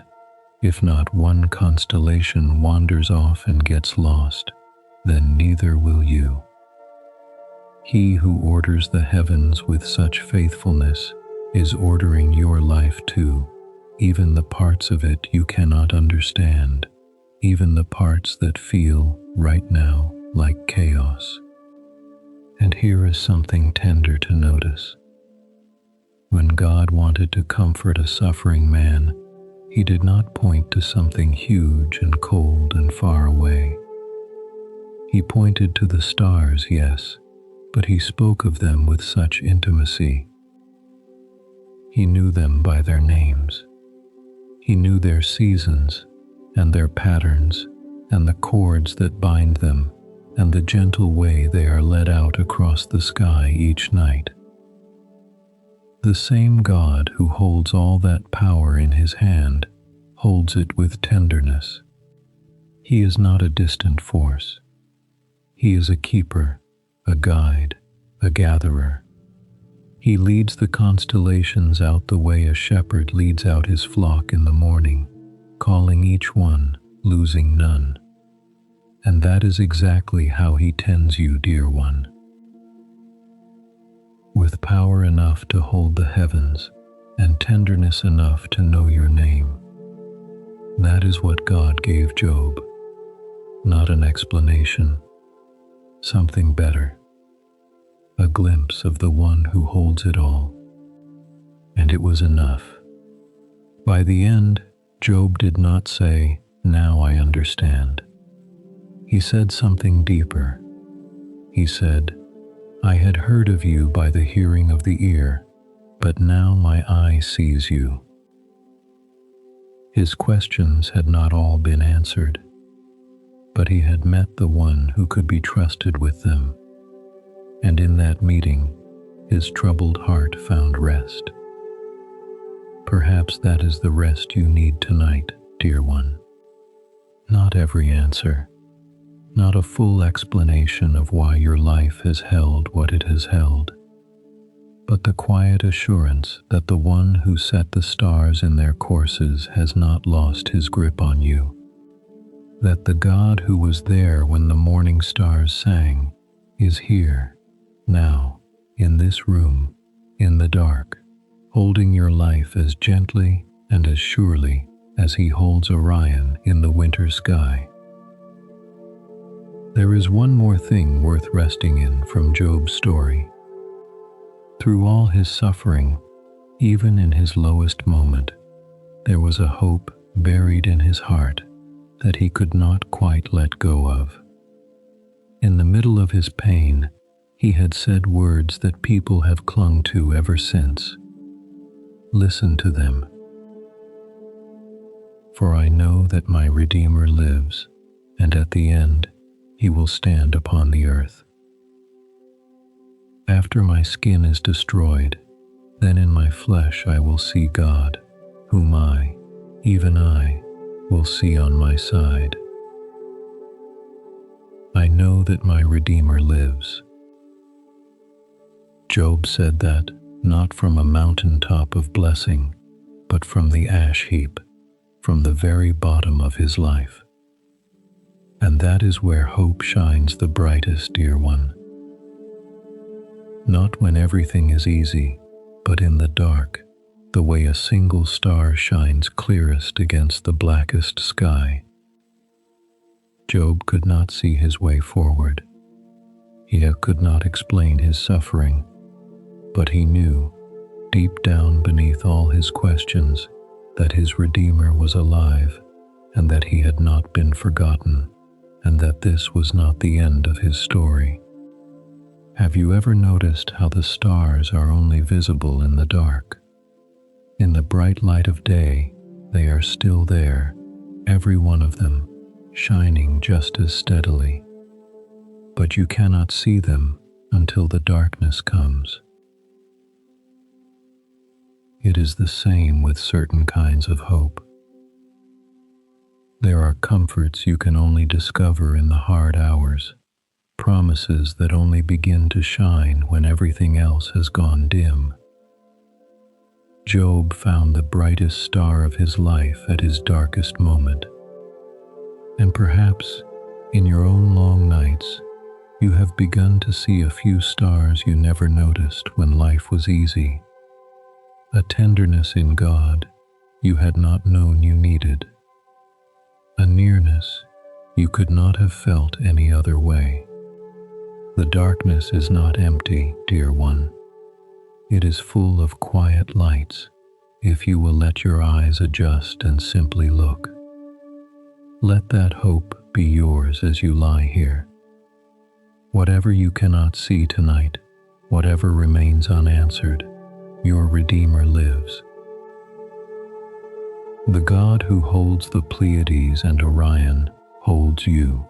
if not one constellation wanders off and gets lost, then neither will you. He who orders the heavens with such faithfulness is ordering your life too, even the parts of it you cannot understand, even the parts that feel, right now, like chaos. And here is something tender to notice. When God wanted to comfort a suffering man, He did not point to something huge and cold and far away. He pointed to the stars, yes, but He spoke of them with such intimacy. He knew them by their names. He knew their seasons and their patterns and the cords that bind them and the gentle way they are led out across the sky each night. The same God who holds all that power in His hand holds it with tenderness. He is not a distant force. He is a keeper, a guide, a gatherer. He leads the constellations out the way a shepherd leads out his flock in the morning, calling each one, losing none. And that is exactly how He tends you, dear one. With power enough to hold the heavens and tenderness enough to know your name. That is what God gave Job. Not an explanation, something better. A glimpse of the one who holds it all. And it was enough. By the end, Job did not say, "Now I understand." He said something deeper. He said, "I had heard of you by the hearing of the ear, but now my eye sees you." His questions had not all been answered, but he had met the one who could be trusted with them. And in that meeting, his troubled heart found rest. Perhaps that is the rest you need tonight, dear one. Not every answer, not a full explanation of why your life has held what it has held, but the quiet assurance that the one who set the stars in their courses has not lost His grip on you, that the God who was there when the morning stars sang is here, now, in this room, in the dark, holding your life as gently and as surely as He holds Orion in the winter sky. There is one more thing worth resting in from Job's story. Through all his suffering, even in his lowest moment, there was a hope buried in his heart that he could not quite let go of. In the middle of his pain, he had said words that people have clung to ever since. Listen to them. "For I know that my Redeemer lives, and at the end He will stand upon the earth. After my skin is destroyed, then in my flesh I will see God, whom I, even I, will see on my side. I know that my Redeemer lives." Job said that not from a mountaintop of blessing, but from the ash heap, from the very bottom of his life. And that is where hope shines the brightest, dear one. Not when everything is easy, but in the dark, the way a single star shines clearest against the blackest sky. Job could not see his way forward. He could not explain his suffering, but he knew, deep down beneath all his questions, that his Redeemer was alive, and that he had not been forgotten, and that this was not the end of his story. Have you ever noticed how the stars are only visible in the dark? In the bright light of day, they are still there, every one of them, shining just as steadily. But you cannot see them until the darkness comes. It is the same with certain kinds of hope. There are comforts you can only discover in the hard hours, promises that only begin to shine when everything else has gone dim. Job found the brightest star of his life at his darkest moment. And perhaps, in your own long nights, you have begun to see a few stars you never noticed when life was easy. A tenderness in God, you had not known you needed, a nearness you could not have felt any other way. The darkness is not empty, dear one. It is full of quiet lights if you will let your eyes adjust and simply look. Let that hope be yours as you lie here. Whatever you cannot see tonight, whatever remains unanswered, your Redeemer lives. The God who holds the Pleiades and Orion holds you.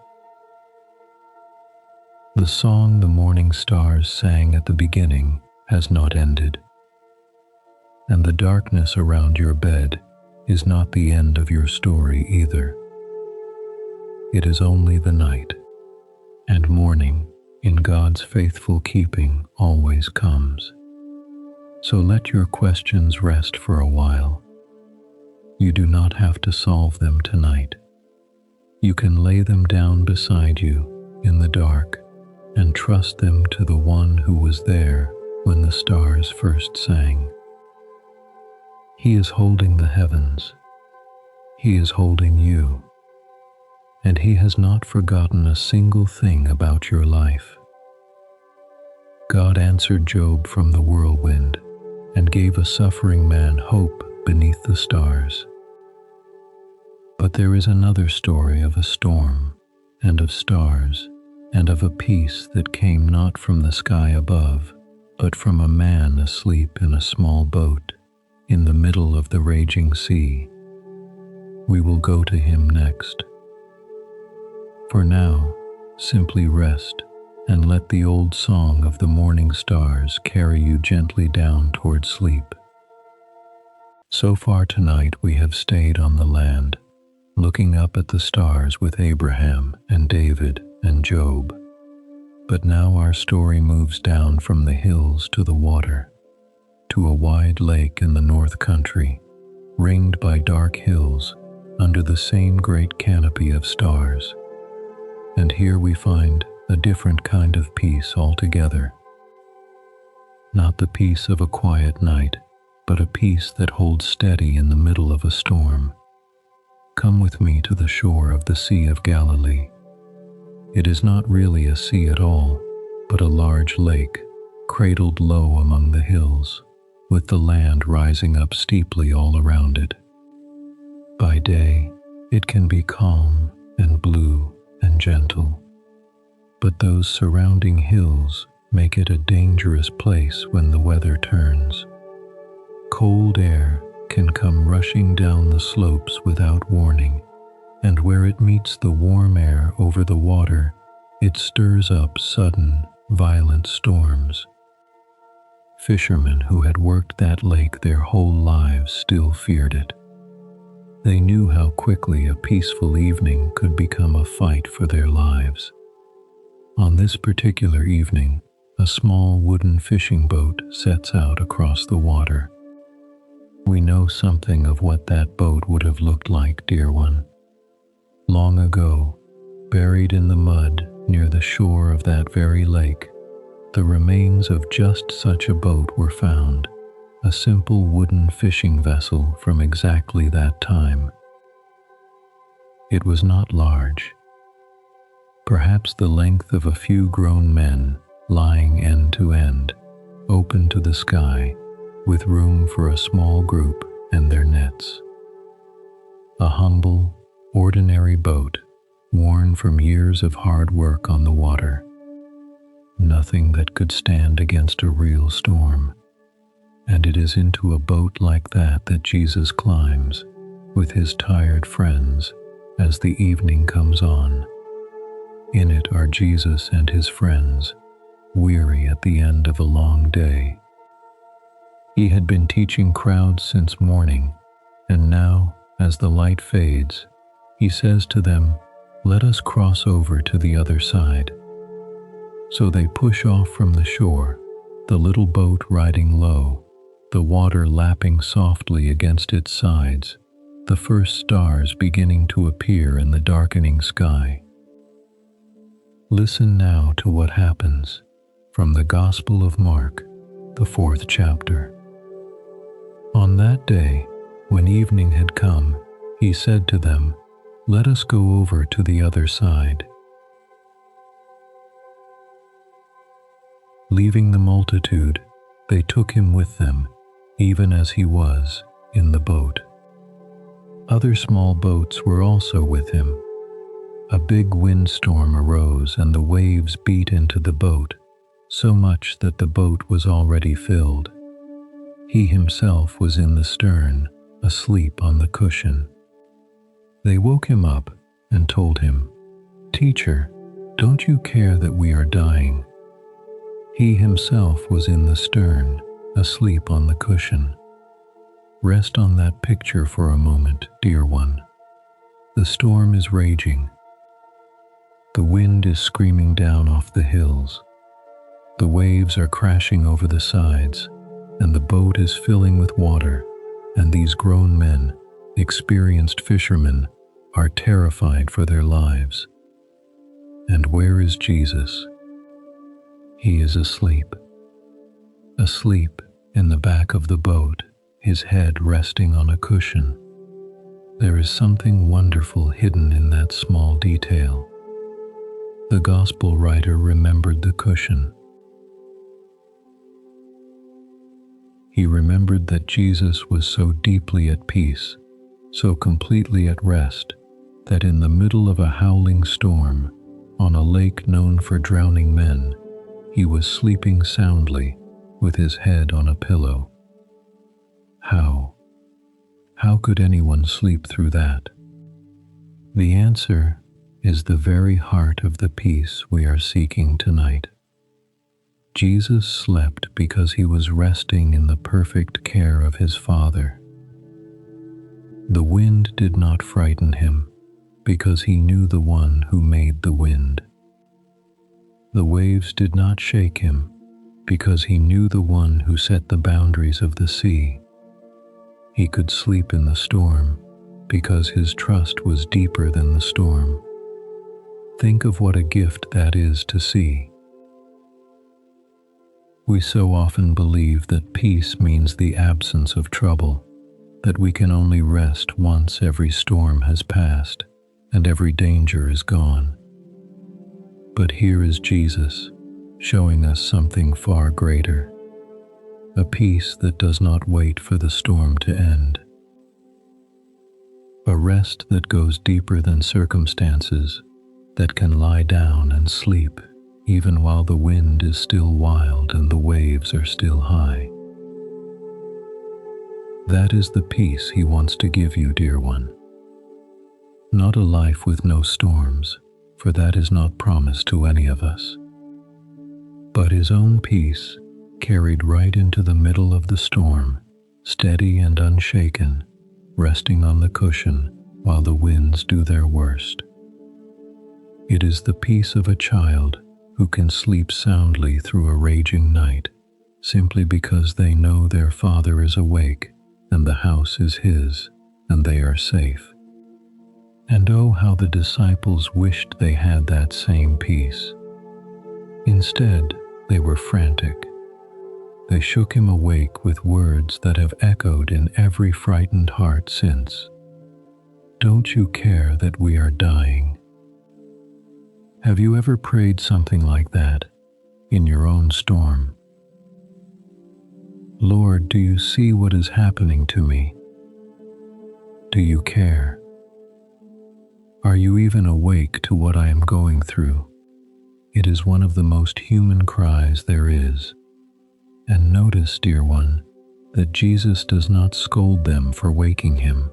The song the morning stars sang at the beginning has not ended, and the darkness around your bed is not the end of your story either. It is only the night, and morning, in God's faithful keeping, always comes. So let your questions rest for a while. You do not have to solve them tonight. You can lay them down beside you in the dark and trust them to the one who was there when the stars first sang. He is holding the heavens. He is holding you. And he has not forgotten a single thing about your life. God answered Job from the whirlwind and gave a suffering man hope beneath the stars. But there is another story of a storm and of stars and of a peace that came not from the sky above, but from a man asleep in a small boat in the middle of the raging sea. We will go to him next. For now, simply rest and let the old song of the morning stars carry you gently down toward sleep. So far tonight we have stayed on the land, looking up at the stars with Abraham and David and Job. But now our story moves down from the hills to the water, to a wide lake in the North Country, ringed by dark hills under the same great canopy of stars. And here we find a different kind of peace altogether. Not the peace of a quiet night, but a peace that holds steady in the middle of a storm. Come with me to the shore of the Sea of Galilee. It is not really a sea at all, but a large lake, cradled low among the hills, with the land rising up steeply all around it. By day, it can be calm and blue and gentle, but those surrounding hills make it a dangerous place when the weather turns. Cold air can come rushing down the slopes without warning, and where it meets the warm air over the water, it stirs up sudden, violent storms. Fishermen who had worked that lake their whole lives still feared it. They knew how quickly a peaceful evening could become a fight for their lives. On this particular evening, a small wooden fishing boat sets out across the water. We know something of what that boat would have looked like, dear one. Long ago, buried in the mud near the shore of that very lake, the remains of just such a boat were found, a simple wooden fishing vessel from exactly that time. It was not large, perhaps the length of a few grown men lying end to end, open to the sky, with room for a small group and their nets. A humble, ordinary boat, worn from years of hard work on the water. Nothing that could stand against a real storm. And it is into a boat like that that Jesus climbs with his tired friends as the evening comes on. In it are Jesus and his friends, weary at the end of a long day. He had been teaching crowds since morning, and now, as the light fades, he says to them, "Let us cross over to the other side." So they push off from the shore, the little boat riding low, the water lapping softly against its sides, the first stars beginning to appear in the darkening sky. Listen now to what happens from the Gospel of Mark, the 4th chapter. On that day, When evening had come, he said to them, "Let us go over to the other side." Leaving the multitude, they took him with them, even as he was, in the boat. Other small boats were also with him. A big windstorm arose and the waves beat into the boat, so much that the boat was already filled. He himself was in the stern, asleep on the cushion. They woke him up and told him, "Teacher, don't you care that we are dying?" He himself was in the stern, asleep on the cushion. Rest on that picture for a moment, dear one. The storm is raging. The wind is screaming down off the hills. The waves are crashing over the sides, and the boat is filling with water, and these grown men, experienced fishermen, are terrified for their lives. And where is Jesus? He is asleep. Asleep in the back of the boat, his head resting on a cushion. There is something wonderful hidden in that small detail. The gospel writer remembered the cushion. He remembered that Jesus was so deeply at peace, so completely at rest, that in the middle of a howling storm, on a lake known for drowning men, he was sleeping soundly with his head on a pillow. How? How could anyone sleep through that? The answer is the very heart of the peace we are seeking tonight. Jesus slept because he was resting in the perfect care of his Father. The wind did not frighten him because he knew the one who made the wind. The waves did not shake him because he knew the one who set the boundaries of the sea. He could sleep in the storm because his trust was deeper than the storm. Think of what a gift that is to see. We so often believe that peace means the absence of trouble, that we can only rest once every storm has passed and every danger is gone. But here is Jesus, showing us something far greater, a peace that does not wait for the storm to end, a rest that goes deeper than circumstances, that can lie down and sleep even while the wind is still wild and the waves are still high. That is the peace he wants to give you, dear one. Not a life with no storms, for that is not promised to any of us, but his own peace, carried right into the middle of the storm, steady and unshaken, resting on the cushion while the winds do their worst. It is the peace of a child who can sleep soundly through a raging night, simply because they know their Father is awake and the house is his and they are safe. And oh, how the disciples wished they had that same peace. Instead, they were frantic. They shook him awake with words that have echoed in every frightened heart since. Don't you care that we are dying? Have you ever prayed something like that in your own storm? Lord, do you see what is happening to me? Do you care? Are you even awake to what I am going through? It is one of the most human cries there is. And notice, dear one, that Jesus does not scold them for waking him.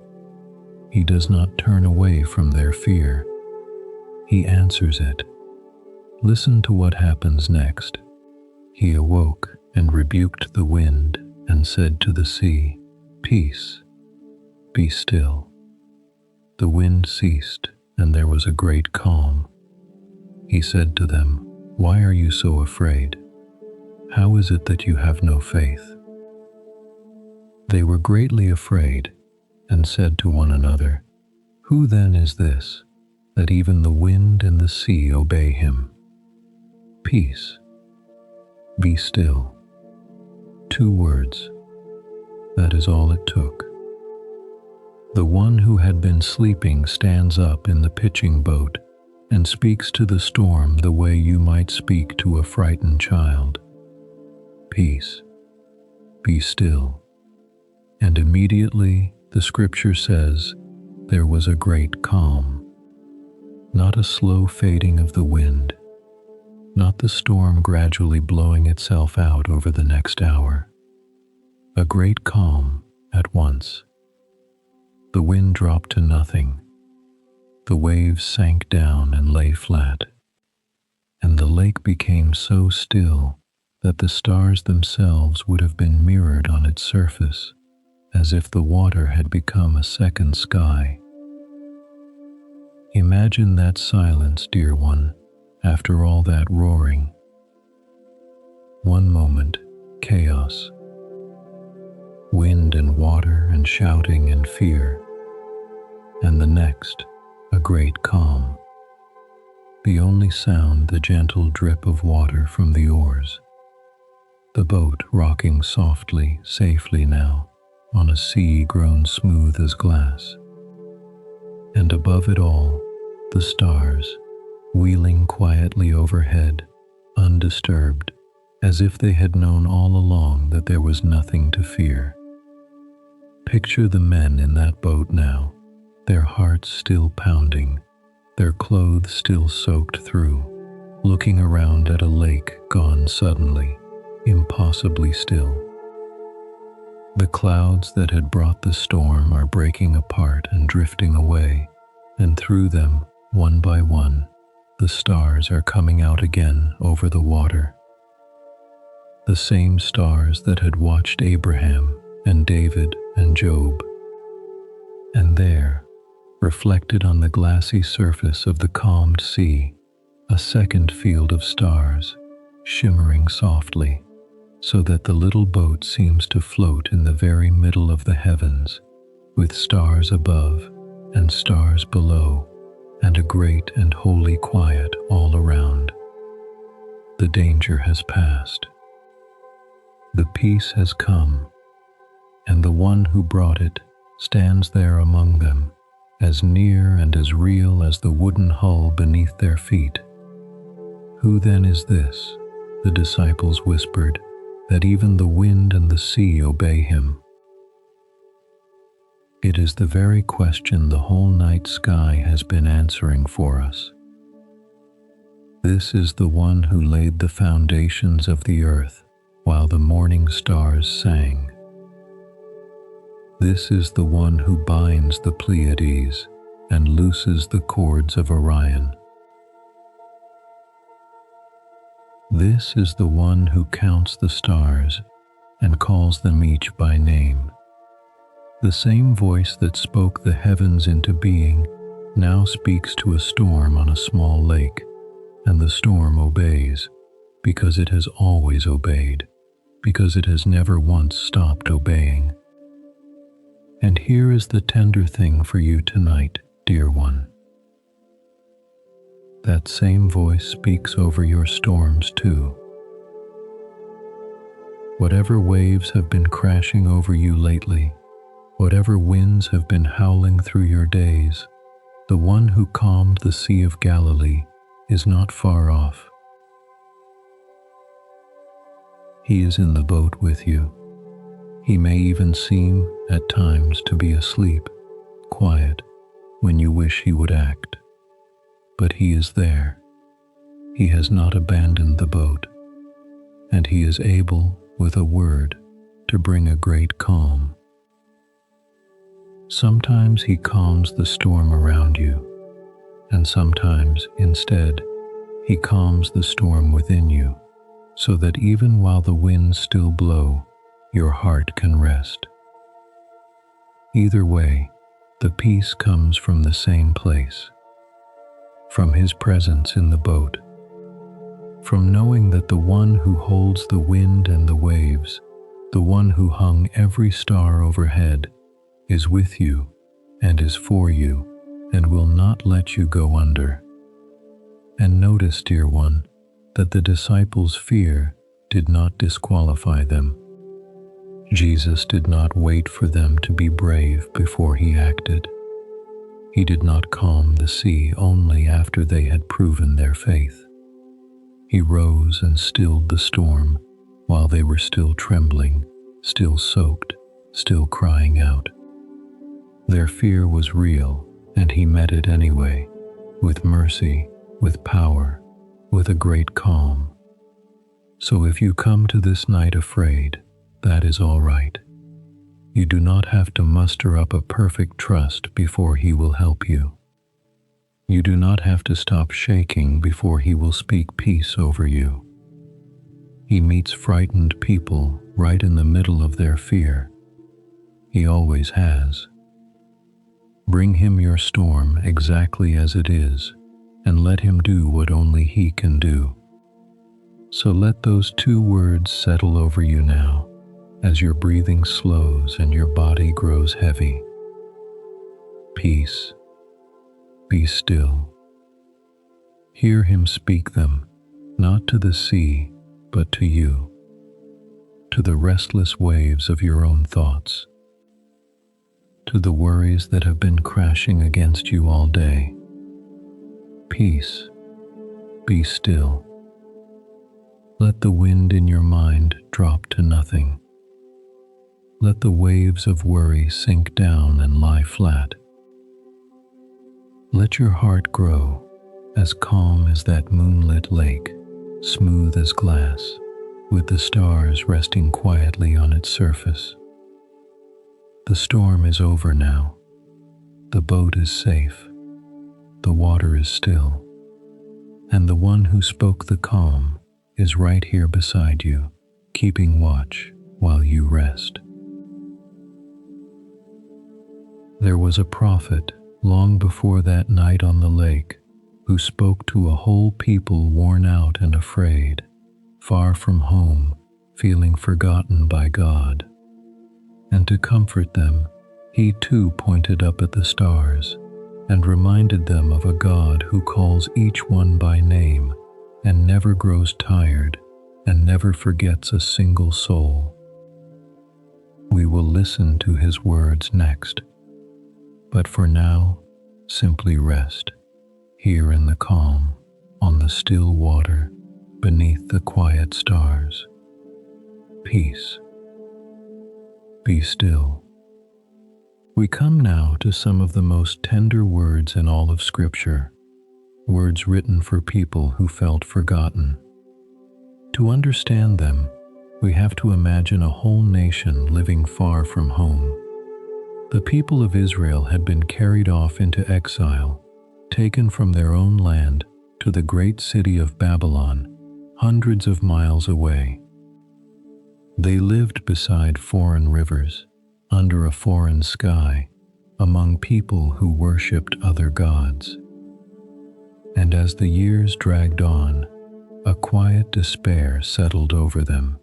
He does not turn away from their fear. He answers it. Listen to what happens next. He awoke and rebuked the wind and said to the sea, "Peace, be still." The wind ceased and there was a great calm. He said to them, "Why are you so afraid? How is it that you have no faith?" They were greatly afraid and said to one another, "Who then is this, that even the wind and the sea obey him?" Peace, be still. 2 words. That is all it took. The one who had been sleeping stands up in the pitching boat and speaks to the storm the way you might speak to a frightened child. Peace, be still. And immediately, the scripture says, there was a great calm. Not a slow fading of the wind, not the storm gradually blowing itself out over the next hour. A great calm at once. The wind dropped to nothing. The waves sank down and lay flat. And the lake became so still that the stars themselves would have been mirrored on its surface, as if the water had become a second sky. Imagine that silence, dear one, after all that roaring. One moment, chaos. Wind and water and shouting and fear. And the next, a great calm. The only sound the gentle drip of water from the oars. The boat rocking softly, safely now, on a sea grown smooth as glass. And above it all, the stars, wheeling quietly overhead, undisturbed, as if they had known all along that there was nothing to fear. Picture the men in that boat now, their hearts still pounding, their clothes still soaked through, looking around at a lake gone suddenly, impossibly still. The clouds that had brought the storm are breaking apart and drifting away, and through them, one by one, the stars are coming out again over the water. The same stars that had watched Abraham and David and Job. And there, reflected on the glassy surface of the calmed sea, a second field of stars, shimmering softly, so that the little boat seems to float in the very middle of the heavens, with stars above and stars below, and a great and holy quiet all around. The danger has passed. The peace has come, and the one who brought it stands there among them, as near and as real as the wooden hull beneath their feet. Who then is this, the disciples whispered, that even the wind and the sea obey him? It is the very question the whole night sky has been answering for us. This is the one who laid the foundations of the earth while the morning stars sang. This is the one who binds the Pleiades and looses the cords of Orion. This is the one who counts the stars and calls them each by name. The same voice that spoke the heavens into being now speaks to a storm on a small lake, and the storm obeys, because it has always obeyed, because it has never once stopped obeying. And here is the tender thing for you tonight, dear one. That same voice speaks over your storms too. Whatever waves have been crashing over you lately, whatever winds have been howling through your days, the one who calmed the Sea of Galilee is not far off. He is in the boat with you. He may even seem, at times, to be asleep, quiet, when you wish he would act. But he is there. He has not abandoned the boat, and he is able, with a word, to bring a great calm. Sometimes he calms the storm around you, and sometimes, instead, he calms the storm within you, so that even while the winds still blow, your heart can rest. Either way, the peace comes from the same place, from his presence in the boat, from knowing that the one who holds the wind and the waves, the one who hung every star overhead, is with you and is for you and will not let you go under. And notice, dear one, that the disciples' fear did not disqualify them. Jesus did not wait for them to be brave before he acted. He did not calm the sea only after they had proven their faith. He rose and stilled the storm while they were still trembling, still soaked, still crying out. Their fear was real, and he met it anyway, with mercy, with power, with a great calm. So if you come to this night afraid, that is all right. You do not have to muster up a perfect trust before he will help you. You do not have to stop shaking before he will speak peace over you. He meets frightened people right in the middle of their fear. He always has. Bring him your storm exactly as it is, and let him do what only he can do. So let those two words settle over you now, as your breathing slows and your body grows heavy. Peace. Be still. Hear him speak them, not to the sea, but to you, to the restless waves of your own thoughts, to the worries that have been crashing against you all day. Peace. Be still. Let the wind in your mind drop to nothing. Let the waves of worry sink down and lie flat. Let your heart grow as calm as that moonlit lake, smooth as glass, with the stars resting quietly on its surface. The storm is over now. The boat is safe. The water is still. And the one who spoke the calm is right here beside you, keeping watch while you rest. There was a prophet long before that night on the lake who spoke to a whole people worn out and afraid, far from home, feeling forgotten by God. And to comfort them, he too pointed up at the stars and reminded them of a God who calls each one by name and never grows tired and never forgets a single soul. We will listen to his words next, but for now, simply rest, here in the calm, on the still water, beneath the quiet stars. Peace. Be still. We come now to some of the most tender words in all of Scripture, words written for people who felt forgotten. To understand them, we have to imagine a whole nation living far from home. The people of Israel had been carried off into exile, taken from their own land to the great city of Babylon, hundreds of miles away. They lived beside foreign rivers, under a foreign sky, among people who worshipped other gods. And as the years dragged on, a quiet despair settled over them.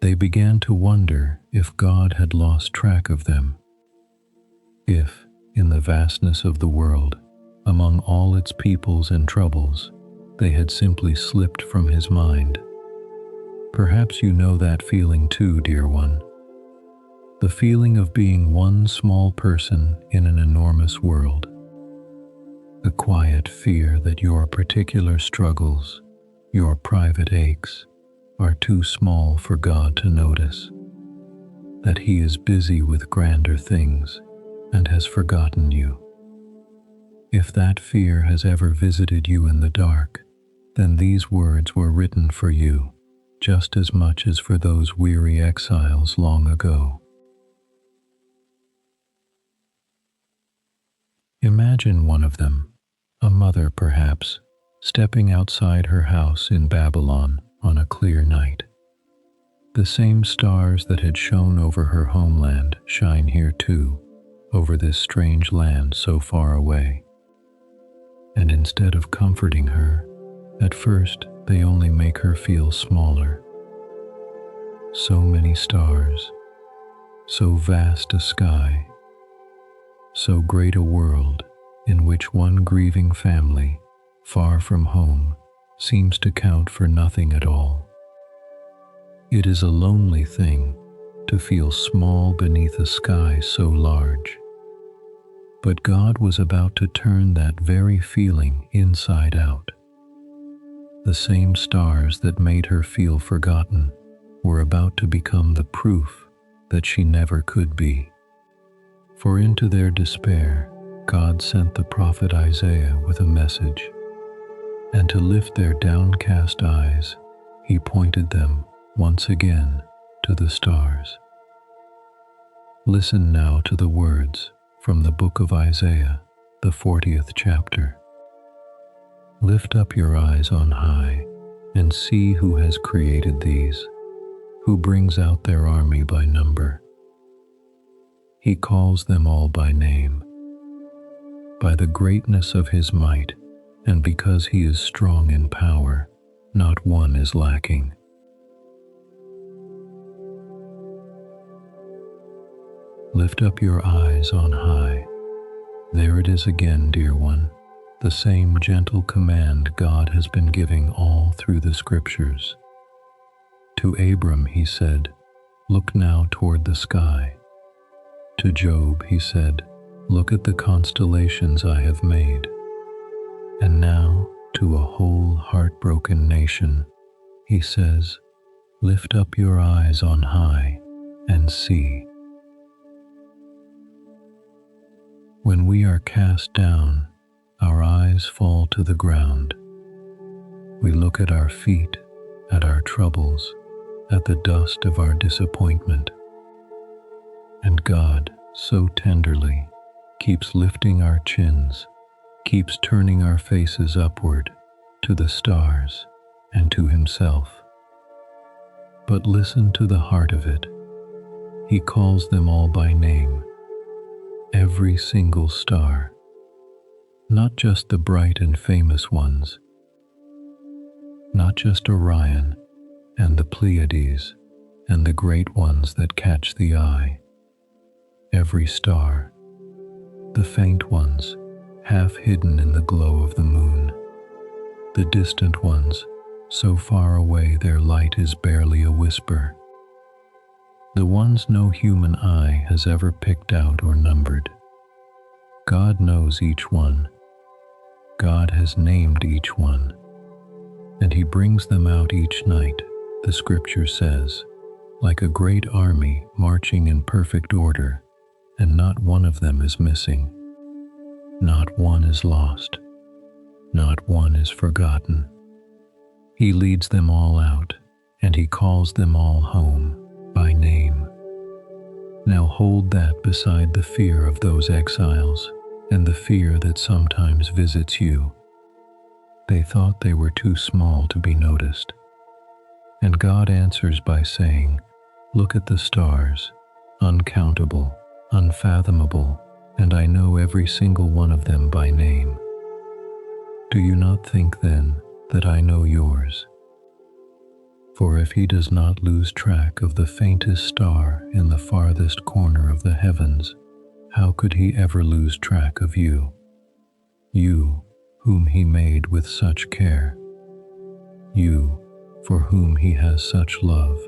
They began to wonder if God had lost track of them. If, in the vastness of the world, among all its peoples and troubles, they had simply slipped from his mind. Perhaps you know that feeling too, dear one. The feeling of being one small person in an enormous world. The quiet fear that your particular struggles, your private aches, are too small for God to notice. That he is busy with grander things and has forgotten you. If that fear has ever visited you in the dark, then these words were written for you, just as much as for those weary exiles long ago. Imagine one of them, a mother perhaps, stepping outside her house in Babylon on a clear night. The same stars that had shone over her homeland shine here too, over this strange land so far away. And instead of comforting her, at first they only make her feel smaller. So many stars, so vast a sky, so great a world in which one grieving family, far from home, seems to count for nothing at all. It is a lonely thing to feel small beneath a sky so large. But God was about to turn that very feeling inside out. The same stars that made her feel forgotten were about to become the proof that she never could be. For into their despair, God sent the prophet Isaiah with a message, and to lift their downcast eyes, he pointed them once again to the stars. Listen now to the words from the book of Isaiah, the 40th chapter. Lift up your eyes on high and see who has created these, who brings out their army by number. He calls them all by name. By the greatness of his might, and because he is strong in power, not one is lacking. Lift up your eyes on high. There it is again, dear one, the same gentle command God has been giving all through the scriptures. To Abram he said, "Look now toward the sky." To Job he said, "Look at the constellations I have made." And now, to a whole heartbroken nation, he says, "Lift up your eyes on high and see." When we are cast down, our eyes fall to the ground. We look at our feet, at our troubles, at the dust of our disappointment. And God, so tenderly, keeps lifting our chins, keeps turning our faces upward to the stars and to himself. But listen to the heart of it. He calls them all by name, every single star, not just the bright and famous ones, not just Orion and the Pleiades and the great ones that catch the eye. Every star, the faint ones, half hidden in the glow of the moon, the distant ones, so far away their light is barely a whisper, the ones no human eye has ever picked out or numbered. God knows each one. God has named each one, and he brings them out each night, the scripture says, like a great army marching in perfect order, and not one of them is missing. Not one is lost. Not one is forgotten. He leads them all out, and he calls them all home by name. Now hold that beside the fear of those exiles and the fear that sometimes visits you. They thought they were too small to be noticed. And God answers by saying, "Look at the stars, uncountable, unfathomable, and I know every single one of them by name. Do you not think then that I know yours? For if he does not lose track of the faintest star in the farthest corner of the heavens, how could he ever lose track of you? You, whom he made with such care. You, for whom he has such love.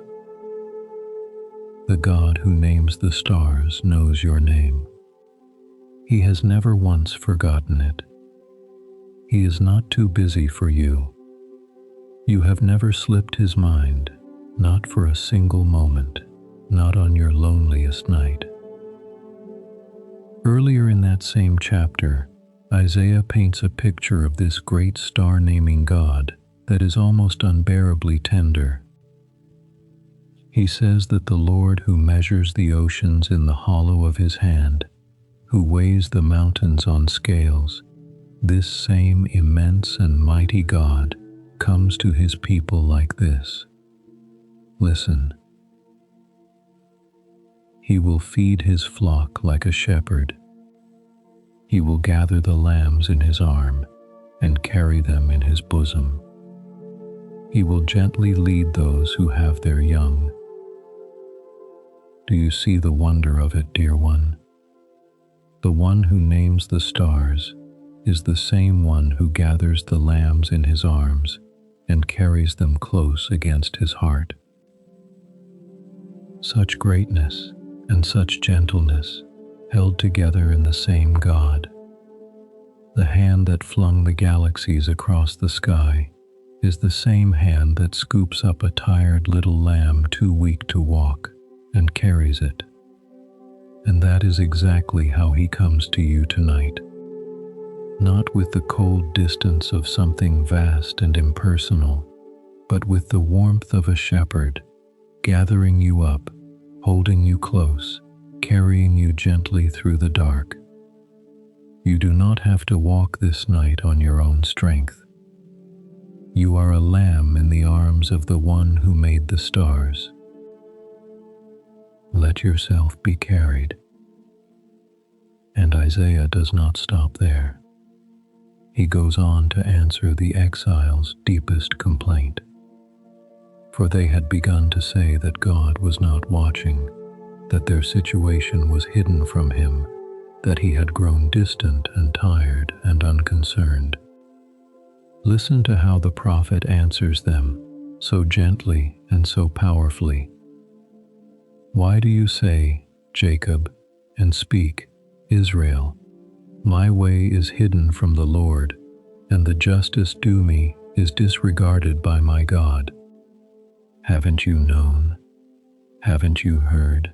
The God who names the stars knows your name. He has never once forgotten it. He is not too busy for you. You have never slipped his mind, not for a single moment, not on your loneliest night. Earlier in that same chapter, Isaiah paints a picture of this great star-naming God that is almost unbearably tender. He says that the Lord who measures the oceans in the hollow of his hand, who weighs the mountains on scales, this same immense and mighty God comes to his people like this. Listen. He will feed his flock like a shepherd. He will gather the lambs in his arm and carry them in his bosom. He will gently lead those who have their young. Do you see the wonder of it, dear one? The one who names the stars is the same one who gathers the lambs in his arms and carries them close against his heart. Such greatness and such gentleness held together in the same God. The hand that flung the galaxies across the sky is the same hand that scoops up a tired little lamb too weak to walk and carries it. And that is exactly how he comes to you tonight. Not with the cold distance of something vast and impersonal, but with the warmth of a shepherd, gathering you up, holding you close, carrying you gently through the dark. You do not have to walk this night on your own strength. You are a lamb in the arms of the one who made the stars. Let yourself be carried. And Isaiah does not stop there. He goes on to answer the exiles' deepest complaint. For they had begun to say that God was not watching, that their situation was hidden from him, that he had grown distant and tired and unconcerned. Listen to how the prophet answers them, so gently and so powerfully. Why do you say, Jacob, and speak, Israel, my way is hidden from the Lord, and the justice due me is disregarded by my God? Haven't you known? Haven't you heard?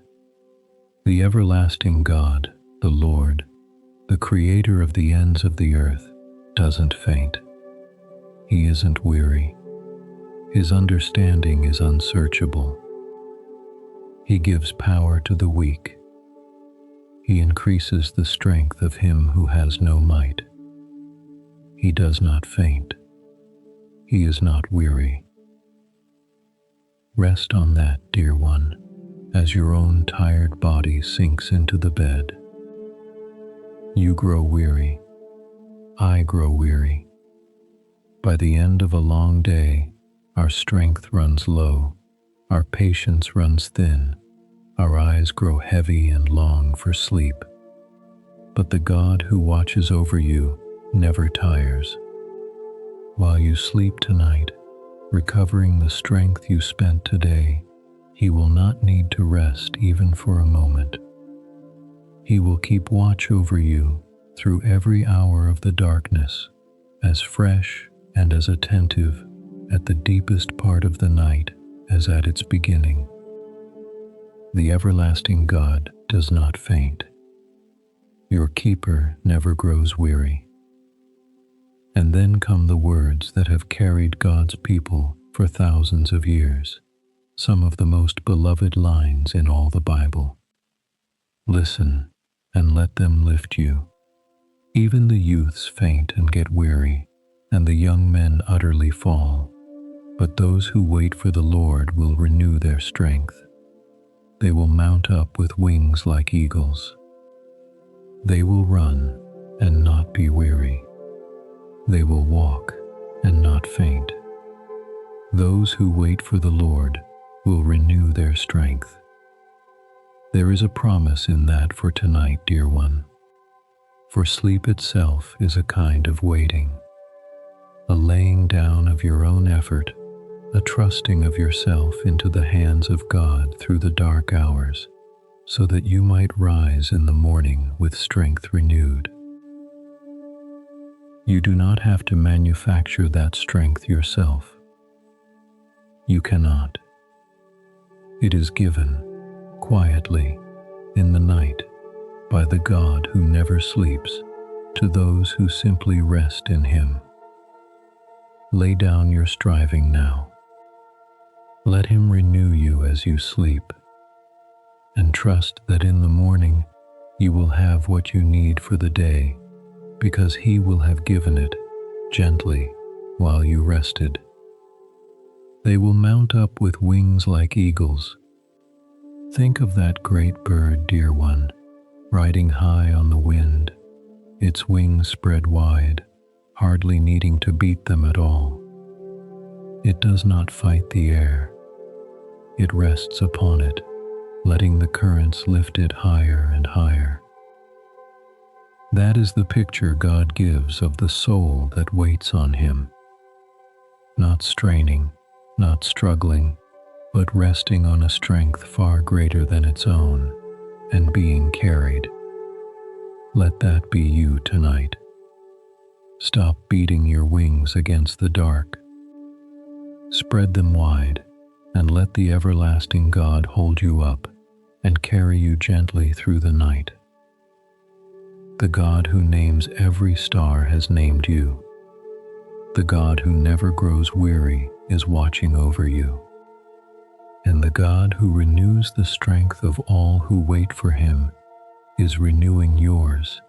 The everlasting God, the Lord, the creator of the ends of the earth, doesn't faint. He isn't weary. His understanding is unsearchable. He gives power to the weak. He increases the strength of him who has no might. He does not faint. He is not weary. Rest on that, dear one, as your own tired body sinks into the bed. You grow weary. I grow weary. By the end of a long day, our strength runs low, our patience runs thin, our eyes grow heavy and long for sleep. But the God who watches over you never tires. While you sleep tonight, recovering the strength you spent today, he will not need to rest even for a moment. He will keep watch over you through every hour of the darkness, as fresh and as attentive at the deepest part of the night as at its beginning. The everlasting God does not faint. Your keeper never grows weary. And then come the words that have carried God's people for thousands of years, some of the most beloved lines in all the Bible. Listen and let them lift you. Even the youths faint and get weary, and the young men utterly fall. But those who wait for the Lord will renew their strength. They will mount up with wings like eagles. They will run and not be weary. They will walk and not faint. Those who wait for the Lord will renew their strength. There is a promise in that for tonight, dear one. For sleep itself is a kind of waiting, a laying down of your own effort, a trusting of yourself into the hands of God through the dark hours, so that you might rise in the morning with strength renewed. You do not have to manufacture that strength yourself. You cannot. It is given, quietly, in the night, by the God who never sleeps, to those who simply rest in him. Lay down your striving now. Let him renew you as you sleep, and trust that in the morning you will have what you need for the day, because he will have given it gently while you rested. They will mount up with wings like eagles. Think of that great bird, dear one, riding high on the wind, its wings spread wide, hardly needing to beat them at all. It does not fight the air. It rests upon it, letting the currents lift it higher and higher. That is the picture God gives of the soul that waits on him. Not straining, not struggling, but resting on a strength far greater than its own and being carried. Let that be you tonight. Stop beating your wings against the dark. Spread them wide and let the everlasting God hold you up and carry you gently through the night. The God who names every star has named you. The God who never grows weary is watching over you. And the God who renews the strength of all who wait for him is renewing yours,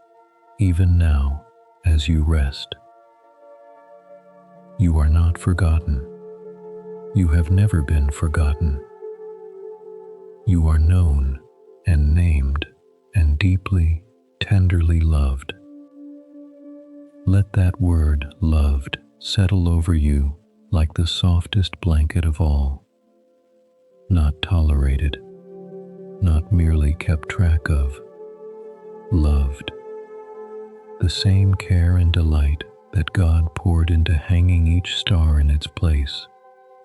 even now as you rest. You are not forgotten. You have never been forgotten. You are known and named and deeply, tenderly loved. Let that word loved settle over you like the softest blanket of all. Not tolerated, not merely kept track of, loved. The same care and delight that God poured into hanging each star in its place,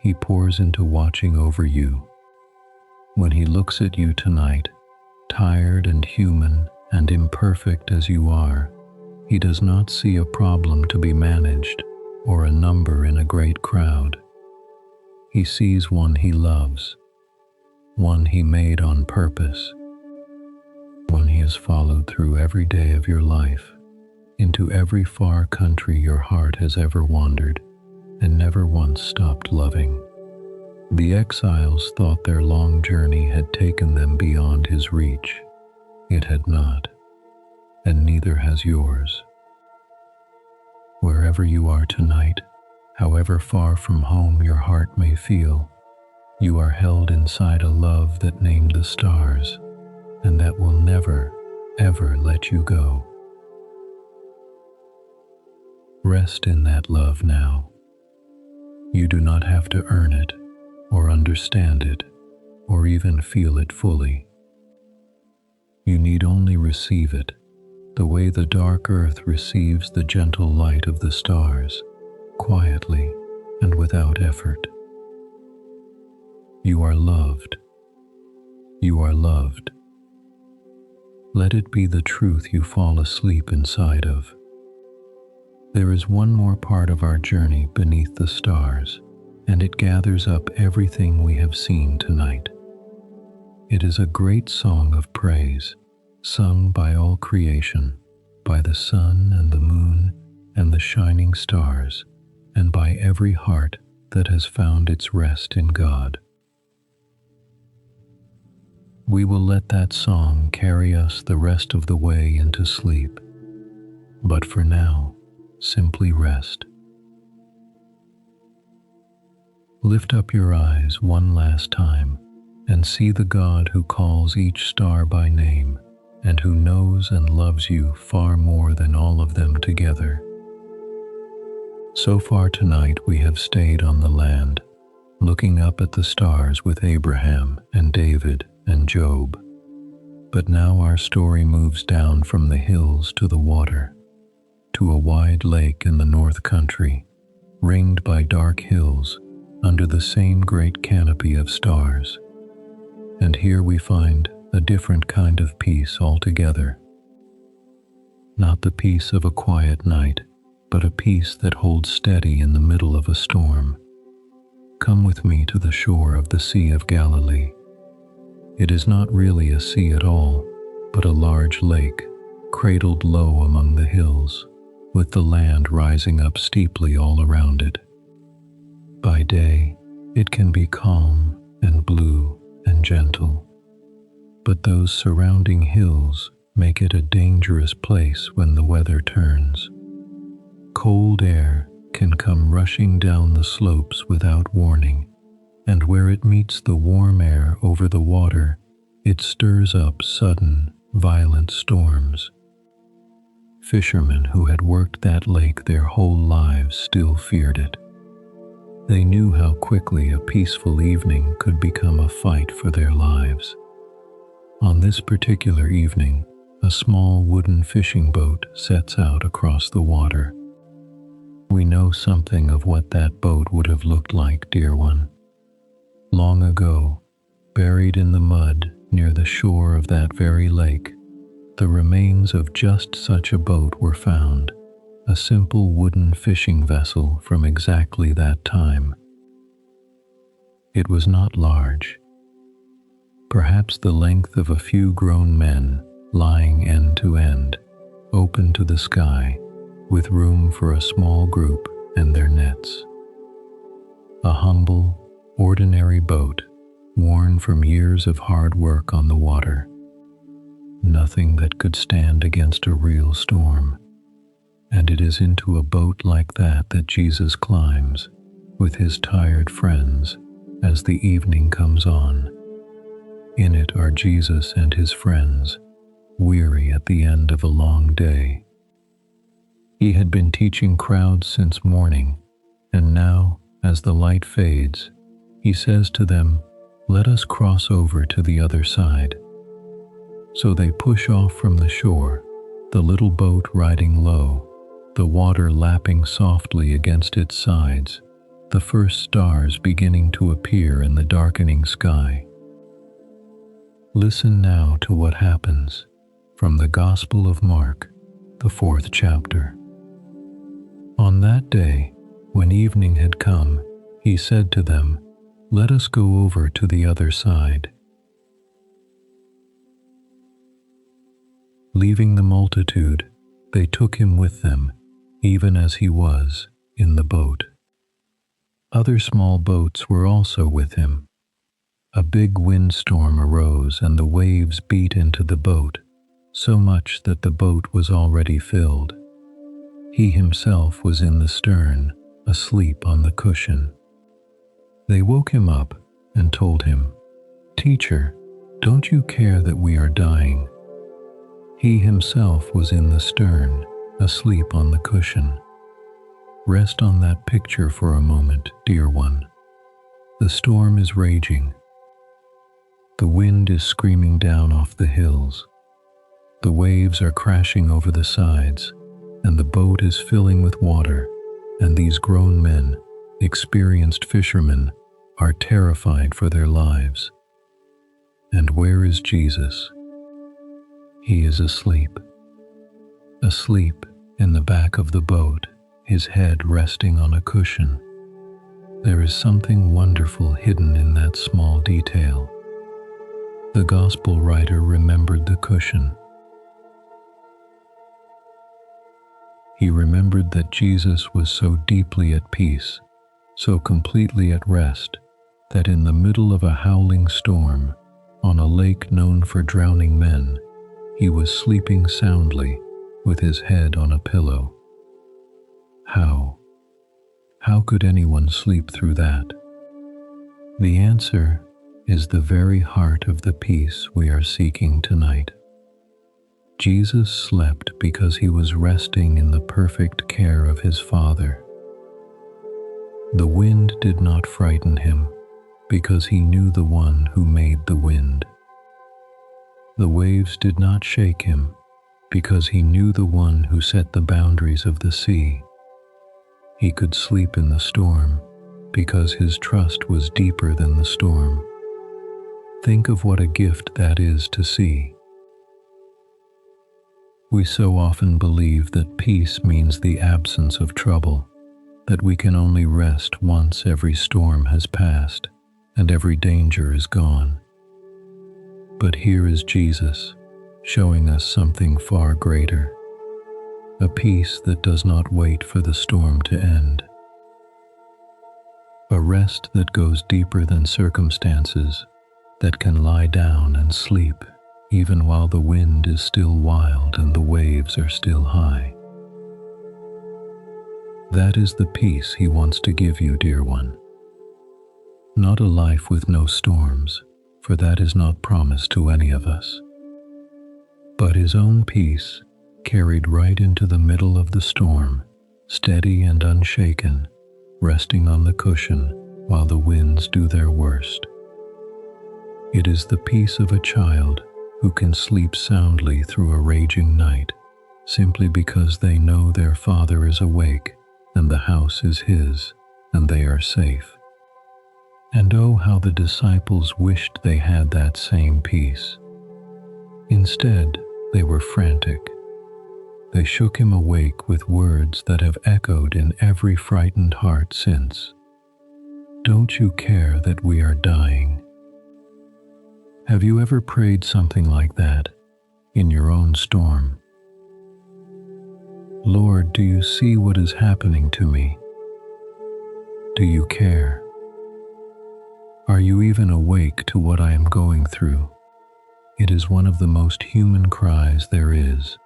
he pours into watching over you. When he looks at you tonight, tired and human and imperfect as you are, he does not see a problem to be managed or a number in a great crowd. He sees one he loves, one he made on purpose, one he has followed through every day of your life, into every far country your heart has ever wandered and never once stopped loving. The exiles thought their long journey had taken them beyond his reach. It had not, and neither has yours. Wherever you are tonight, however far from home your heart may feel, you are held inside a love that named the stars and that will never, ever let you go. Rest in that love now. You do not have to earn it or understand it or even feel it fully. You need only receive it the way the dark earth receives the gentle light of the stars, quietly and without effort. You are loved. You are loved. Let it be the truth you fall asleep inside of. There is one more part of our journey beneath the stars, and it gathers up everything we have seen tonight. It is a great song of praise, sung by all creation, by the sun and the moon and the shining stars, and by every heart that has found its rest in God. We will let that song carry us the rest of the way into sleep, but for now, simply rest. Lift up your eyes one last time and see the God who calls each star by name and who knows and loves you far more than all of them together. So far tonight we have stayed on the land, looking up at the stars with Abraham and David and Job. But now our story moves down from the hills to the water, to a wide lake in the North Country, ringed by dark hills under the same great canopy of stars. And here we find a different kind of peace altogether. Not the peace of a quiet night, but a peace that holds steady in the middle of a storm. Come with me to the shore of the Sea of Galilee. It is not really a sea at all, but a large lake, cradled low among the hills, with the land rising up steeply all around it. By day, it can be calm and blue and gentle, but those surrounding hills make it a dangerous place when the weather turns. Cold air can come rushing down the slopes without warning, and where it meets the warm air over the water, it stirs up sudden, violent storms. Fishermen who had worked that lake their whole lives still feared it. They knew how quickly a peaceful evening could become a fight for their lives. On this particular evening, a small wooden fishing boat sets out across the water. We know something of what that boat would have looked like, dear one. Long ago, ago, buried in the mud near the shore of that very lake, the remains of just such a boat were found, a simple wooden fishing vessel from exactly that time. It was not large, perhaps the length of a few grown men lying end to end, open to the sky, with room for a small group and their nets. A humble, ordinary boat, worn from years of hard work on the water. Nothing that could stand against a real storm. And it is into a boat like that that Jesus climbs, with his tired friends, as the evening comes on. In it are Jesus and his friends, weary at the end of a long day. He had been teaching crowds since morning, and now, as the light fades, he says to them, "Let us cross over to the other side." So they push off from the shore, the little boat riding low, the water lapping softly against its sides, the first stars beginning to appear in the darkening sky. Listen now to what happens from the Gospel of Mark, the 4th chapter. On that day, when evening had come, he said to them, "Let us go over to the other side." Leaving the multitude, they took him with them, even as he was, in the boat. Other small boats were also with him. A big windstorm arose and the waves beat into the boat, so much that the boat was already filled. He himself was in the stern, asleep on the cushion. They woke him up and told him, "Teacher, don't you care that we are dying?" He himself was in the stern, asleep on the cushion. Rest on that picture for a moment, dear one. The storm is raging. The wind is screaming down off the hills. The waves are crashing over the sides, and the boat is filling with water, and these grown men, experienced fishermen, are terrified for their lives. And where is Jesus? He is asleep. Asleep in the back of the boat, his head resting on a cushion. There is something wonderful hidden in that small detail. The gospel writer remembered the cushion. He remembered that Jesus was so deeply at peace, so completely at rest, that in the middle of a howling storm, on a lake known for drowning men, he was sleeping soundly with his head on a pillow. How? How could anyone sleep through that? The answer is the very heart of the peace we are seeking tonight. Jesus slept because he was resting in the perfect care of his Father. The wind did not frighten him because he knew the one who made the wind. The waves did not shake him because he knew the one who set the boundaries of the sea. He could sleep in the storm because his trust was deeper than the storm. Think of what a gift that is to see. We so often believe that peace means the absence of trouble, that we can only rest once every storm has passed and every danger is gone. But here is Jesus, showing us something far greater, a peace that does not wait for the storm to end, a rest that goes deeper than circumstances, that can lie down and sleep even while the wind is still wild and the waves are still high. That is the peace he wants to give you, dear one. Not a life with no storms, for that is not promised to any of us, but his own peace, carried right into the middle of the storm, steady and unshaken, resting on the cushion while the winds do their worst. It is the peace of a child who can sleep soundly through a raging night, simply because they know their father is awake and the house is his and they are safe. And oh, how the disciples wished they had that same peace. Instead, they were frantic. They shook him awake with words that have echoed in every frightened heart since. Don't you care that we are dying? Have you ever prayed something like that in your own storm? Lord, do you see what is happening to me? Do you care? Are you even awake to what I am going through? It is one of the most human cries there is.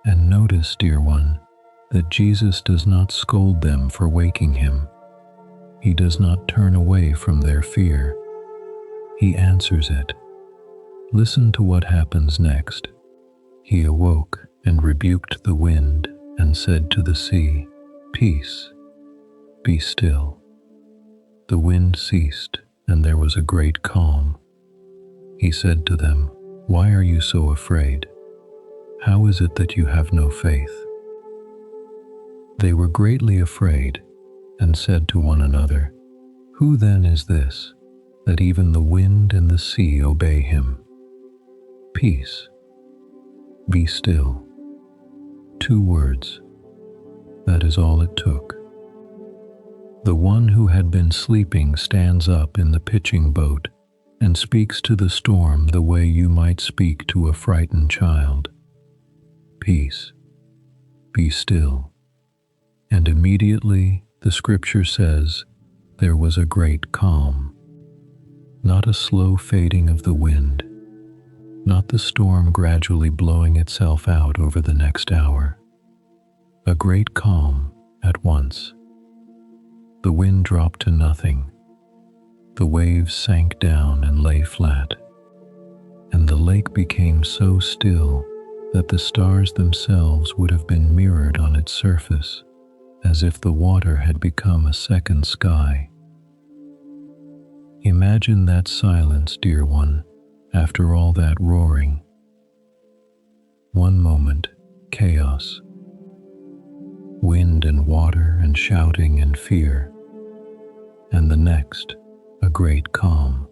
And notice, dear one, that Jesus does not scold them for waking him. He does not turn away from their fear. He answers it. Listen to what happens next. He awoke and rebuked the wind and said to the sea, "Peace, be still." The wind ceased, and there was a great calm. He said to them, "Why are you so afraid? How is it that you have no faith?" They were greatly afraid and said to one another, "Who then is this, that even the wind and the sea obey him?" Peace, be still. 2 words. That is all it took. The one who had been sleeping stands up in the pitching boat and speaks to the storm the way you might speak to a frightened child. Peace, be still. And immediately, the scripture says, there was a great calm. Not a slow fading of the wind, not the storm gradually blowing itself out over the next hour. A great calm at once. The wind dropped to nothing. The waves sank down and lay flat. And the lake became so still that the stars themselves would have been mirrored on its surface, as if the water had become a second sky. Imagine that silence, dear one, after all that roaring. One moment, chaos. Wind and water and shouting and fear. And the next, a great calm.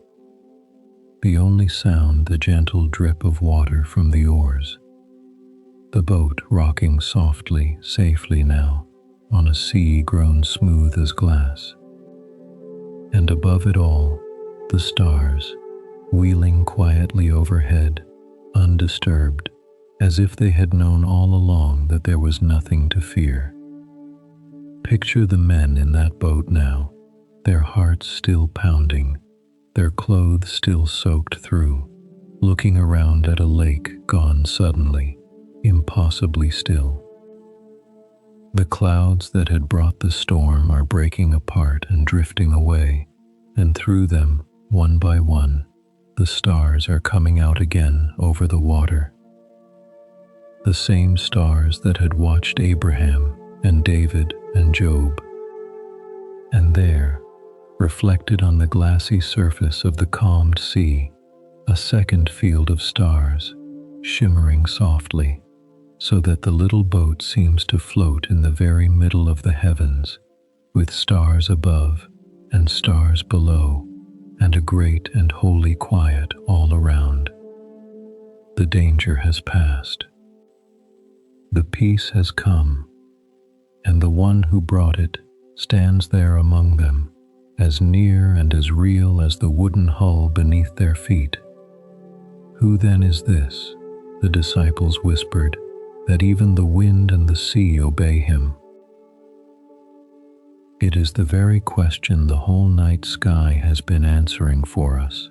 The only sound the gentle drip of water from the oars. The boat rocking softly, safely now, on a sea grown smooth as glass. And above it all, the stars, wheeling quietly overhead, undisturbed, as if they had known all along that there was nothing to fear. Picture the men in that boat now, their hearts still pounding, their clothes still soaked through, looking around at a lake gone suddenly, impossibly still. The clouds that had brought the storm are breaking apart and drifting away, and through them, one by one, the stars are coming out again over the water. The same stars that had watched Abraham and David and Job. And there, reflected on the glassy surface of the calmed sea, a second field of stars, shimmering softly, so that the little boat seems to float in the very middle of the heavens, with stars above and stars below, and a great and holy quiet all around. The danger has passed. The peace has come, and the one who brought it stands there among them, as near and as real as the wooden hull beneath their feet. Who then is this, the disciples whispered, that even the wind and the sea obey him? It is the very question the whole night sky has been answering for us.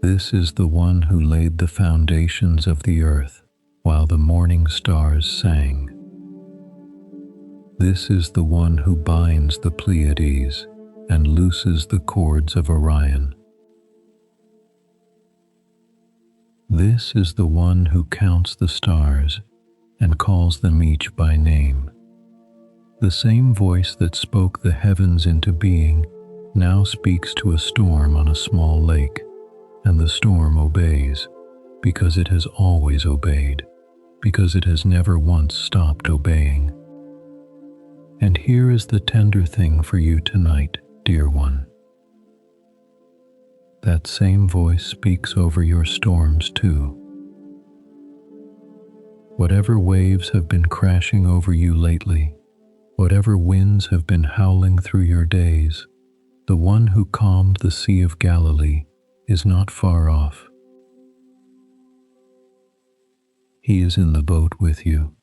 This is the one who laid the foundations of the earth while the morning stars sang. This is the one who binds the Pleiades and looses the cords of Orion. This is the one who counts the stars and calls them each by name. The same voice that spoke the heavens into being now speaks to a storm on a small lake, and the storm obeys, because it has always obeyed, because it has never once stopped obeying. And here is the tender thing for you tonight, dear one. That same voice speaks over your storms too. Whatever waves have been crashing over you lately, whatever winds have been howling through your days, the one who calmed the Sea of Galilee is not far off. He is in the boat with you.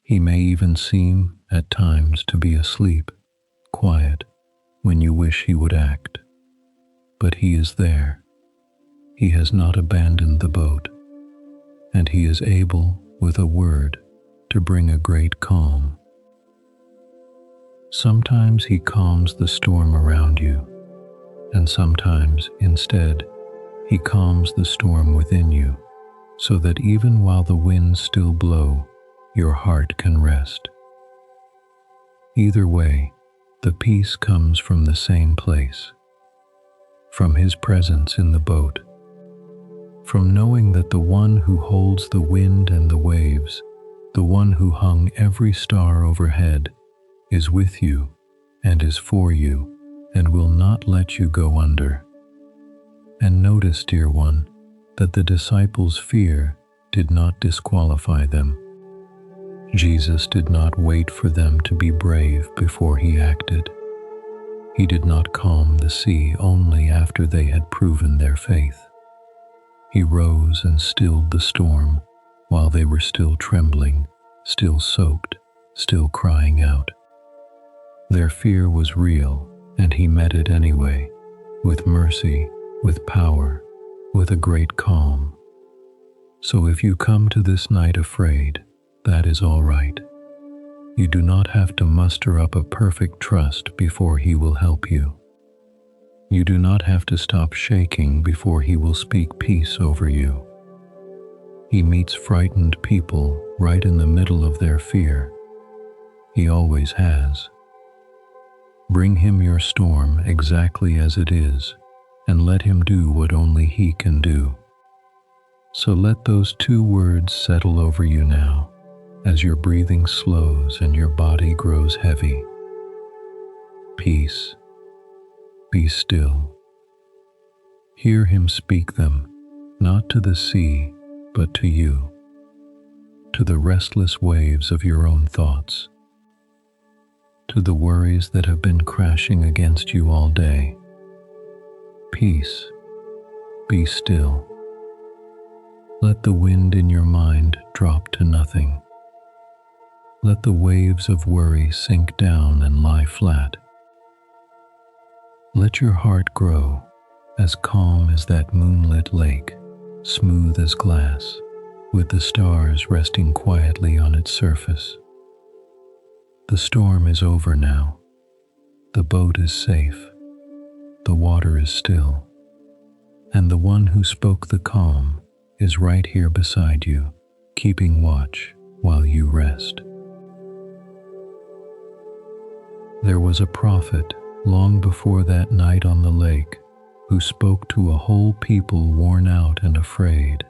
He may even seem, at times, to be asleep, quiet, when you wish he would act. But he is there. He has not abandoned the boat, and he is able, with a word, to bring a great calm. Sometimes he calms the storm around you, and sometimes, instead, he calms the storm within you, so that even while the winds still blow, your heart can rest. Either way, the peace comes from the same place, from his presence in the boat, from knowing that the one who holds the wind and the waves, the one who hung every star overhead, is with you and is for you and will not let you go under. And notice, dear one, that the disciples' fear did not disqualify them. Jesus did not wait for them to be brave before he acted. He did not calm the sea only after they had proven their faith. He rose and stilled the storm while they were still trembling, still soaked, still crying out. Their fear was real, and he met it anyway, with mercy, with power, with a great calm. So if you come to this night afraid, that is all right. You do not have to muster up a perfect trust before he will help you. You do not have to stop shaking before he will speak peace over you. He meets frightened people right in the middle of their fear. He always has. Bring him your storm exactly as it is, and let him do what only he can do. So let those two words settle over you now, as your breathing slows and your body grows heavy. Peace. Be still. Hear him speak them, not to the sea, but to you, to the restless waves of your own thoughts, to the worries that have been crashing against you all day. Peace. Be still. Let the wind in your mind drop to nothing. Let the waves of worry sink down and lie flat. Let your heart grow as calm as that moonlit lake, smooth as glass, with the stars resting quietly on its surface. The storm is over now. The boat is safe. The water is still. And the one who spoke the calm is right here beside you, keeping watch while you rest. There was a prophet long before that night on the lake who spoke to a whole people worn out and afraid,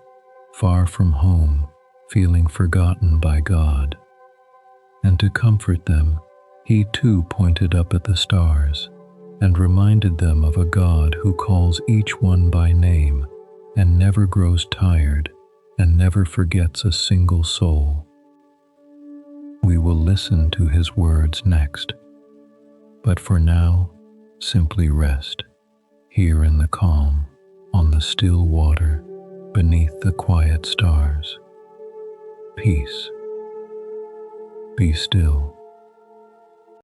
far from home, feeling forgotten by God. And to comfort them, he too pointed up at the stars and reminded them of a God who calls each one by name and never grows tired and never forgets a single soul. We will listen to his words next. But for now, simply rest, here in the calm, on the still water, beneath the quiet stars. Peace. Be still.